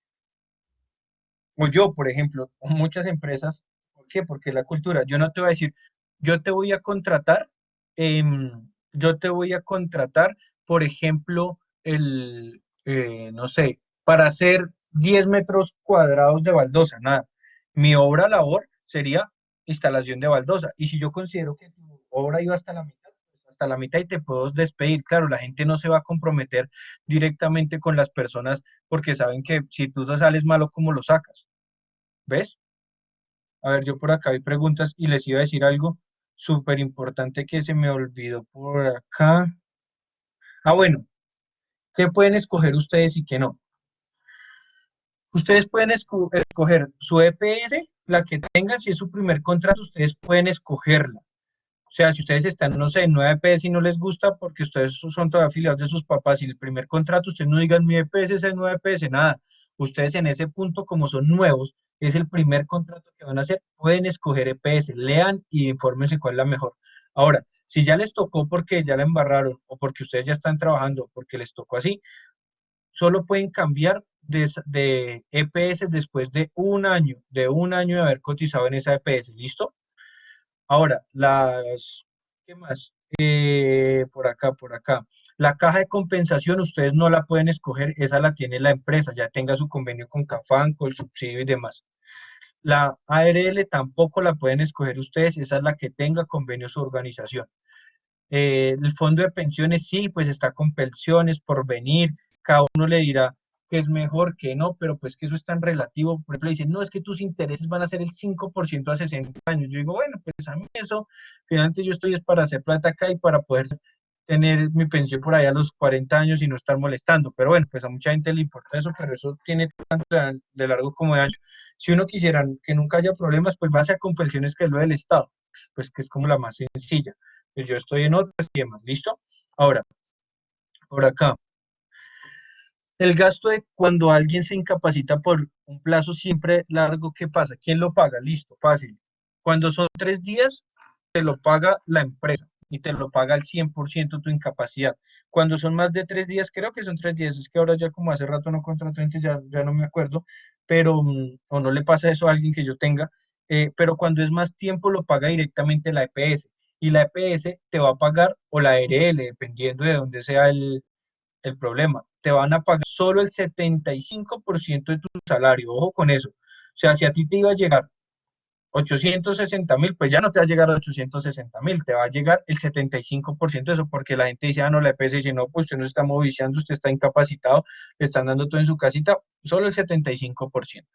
o yo, por ejemplo, o muchas empresas, ¿por qué? Porque la cultura, yo no te voy a decir, yo te voy a contratar, yo te voy a contratar, por ejemplo, no sé, para hacer 10 metros cuadrados de baldosa, nada. Mi obra labor sería instalación de baldosa. Y si yo considero que tu obra iba hasta la mitad, pues hasta la mitad y te puedo despedir. Claro, la gente no se va a comprometer directamente con las personas porque saben que si tú sales malo, ¿cómo lo sacas? ¿Ves? A ver, yo por acá hay preguntas y les iba a decir algo súper importante que se me olvidó por acá. Ah, bueno, ¿qué pueden escoger ustedes y qué no? Ustedes pueden escoger su EPS, la que tengan, si es su primer contrato, ustedes pueden escogerla, sea, si ustedes están, no sé, en 9 EPS y no les gusta porque ustedes son todavía afiliados de sus papás y el primer contrato, ustedes no digan mi EPS es el 9 EPS, nada. Ustedes en ese punto, como son nuevos, es el primer contrato que van a hacer, pueden escoger EPS, lean y infórmense cuál es la mejor. Ahora, si ya les tocó porque ya la embarraron o porque ustedes ya están trabajando o porque les tocó así, solo pueden cambiar de EPS después de un año de haber cotizado en esa EPS, ¿listo? Ahora, ¿qué más? Por acá. La caja de compensación ustedes no la pueden escoger, esa la tiene la empresa, ya tenga su convenio con Cafán, con el subsidio y demás. La ARL tampoco la pueden escoger ustedes, esa es la que tenga convenio su organización. El fondo de pensiones sí, pues está con pensiones por venir, cada uno le dirá que es mejor, que no, pero pues que eso es tan relativo. Por ejemplo, dicen, no, es que tus intereses van a ser el 5% a 60 años. Yo digo, bueno, pues a mí eso, finalmente yo estoy es para hacer plata acá y para poder tener mi pensión por allá a los 40 años y no estar molestando. Pero bueno, pues a mucha gente le importa eso, pero eso tiene tanto de largo como de ancho. Si uno quisiera que nunca haya problemas, pues va a ser con pensiones que es lo del Estado, pues que es como la más sencilla. Pues yo estoy en otras temas, ¿listo? Ahora, por acá. El gasto de cuando alguien se incapacita por un plazo siempre largo, ¿qué pasa? ¿Quién lo paga? Listo, fácil. Cuando son 3 días, te lo paga la empresa y te lo paga al 100% tu incapacidad. Cuando son más de 3 días, creo que son 3 días, es que ahora ya como hace rato no contrato gente, ya no me acuerdo, pero, o no le pasa eso a alguien que yo tenga, pero cuando es más tiempo lo paga directamente la EPS y la EPS te va a pagar o la ARL, dependiendo de dónde sea el problema. Te van a pagar solo el 75% de tu salario, ojo con eso. O sea, si a ti te iba a llegar 860.000, pues ya no te va a llegar a 860.000, te va a llegar el 75% de eso, porque la gente dice, ah, no, la EPS dice, no, pues usted no se está movilizando, usted está incapacitado, le están dando todo en su casita, solo el 75%.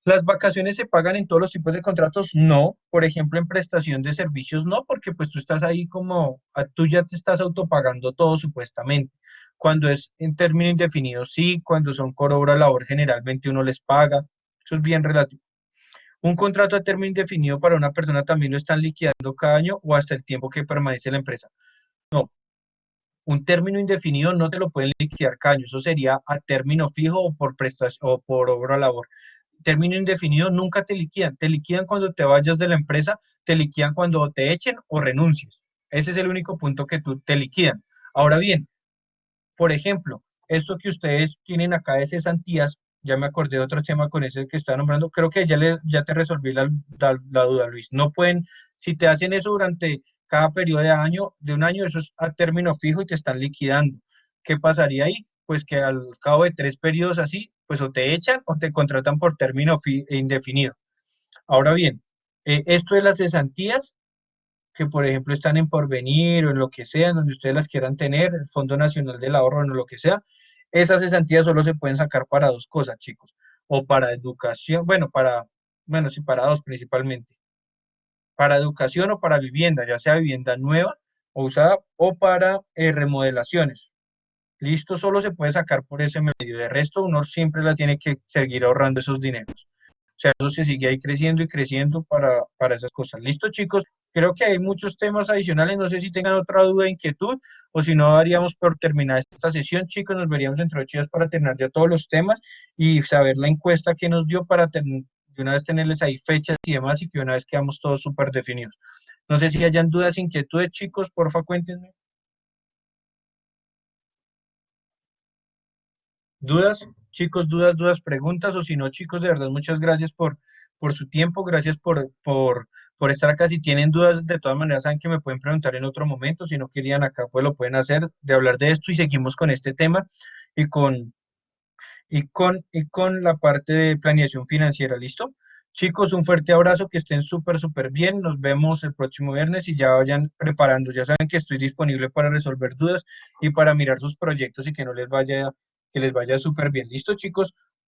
¿Las vacaciones se pagan en todos los tipos de contratos? No. Por ejemplo, en prestación de servicios no, porque pues tú estás ahí como, tú ya te estás autopagando todo supuestamente. Cuando es en término indefinido, sí. Cuando son por obra labor, generalmente uno les paga. Eso es bien relativo. Un contrato a término indefinido para una persona también lo están liquidando cada año o hasta el tiempo que permanece la empresa. No. Un término indefinido no te lo pueden liquidar cada año. Eso sería a término fijo o por prestación o por obra labor. Término indefinido nunca te liquidan cuando te vayas de la empresa, te liquidan cuando te echen o renuncies. Ese es el único punto que tú te liquidan. Ahora bien, por ejemplo, esto que ustedes tienen acá de cesantías, ya me acordé de otro tema con ese que estaba nombrando, creo que ya te resolví la duda, Luis. No pueden, si te hacen eso durante cada periodo de un año, eso es a término fijo y te están liquidando. ¿Qué pasaría ahí? Pues que al cabo de 3 periodos así, pues o te echan o te contratan por término indefinido. Ahora bien, esto de las cesantías, que por ejemplo están en Porvenir o en lo que sea, en donde ustedes las quieran tener, el Fondo Nacional del Ahorro, en lo que sea, esas cesantías solo se pueden sacar para dos cosas, chicos, o para educación, bueno, sí, para dos principalmente, para educación o para vivienda, ya sea vivienda nueva o usada, o para remodelaciones. Listo, solo se puede sacar por ese medio, de resto uno siempre la tiene que seguir ahorrando esos dineros. O sea, eso se sigue ahí creciendo y creciendo para esas cosas. Listo, chicos. Creo que hay muchos temas adicionales. No sé si tengan otra duda, inquietud, o si no, daríamos por terminada esta sesión, chicos. Nos veríamos dentro de 8 días para terminar ya todos los temas y saber la encuesta que nos dio para de una vez tenerles ahí fechas y demás y que una vez quedamos todos súper definidos. No sé si hayan dudas, inquietudes, chicos. Porfa, cuéntenme. ¿Dudas? Chicos, dudas, preguntas, o si no, chicos, de verdad, muchas gracias por su tiempo, gracias por estar acá. Si tienen dudas, de todas maneras, saben que me pueden preguntar en otro momento, si no querían acá, pues lo pueden hacer, de hablar de esto y seguimos con este tema y con la parte de planeación financiera, ¿listo? Chicos, un fuerte abrazo, que estén súper bien, nos vemos el próximo viernes y ya vayan preparando, ya saben que estoy disponible para resolver dudas y para mirar sus proyectos y que no les vaya que les vaya súper bien. Listo, chicos,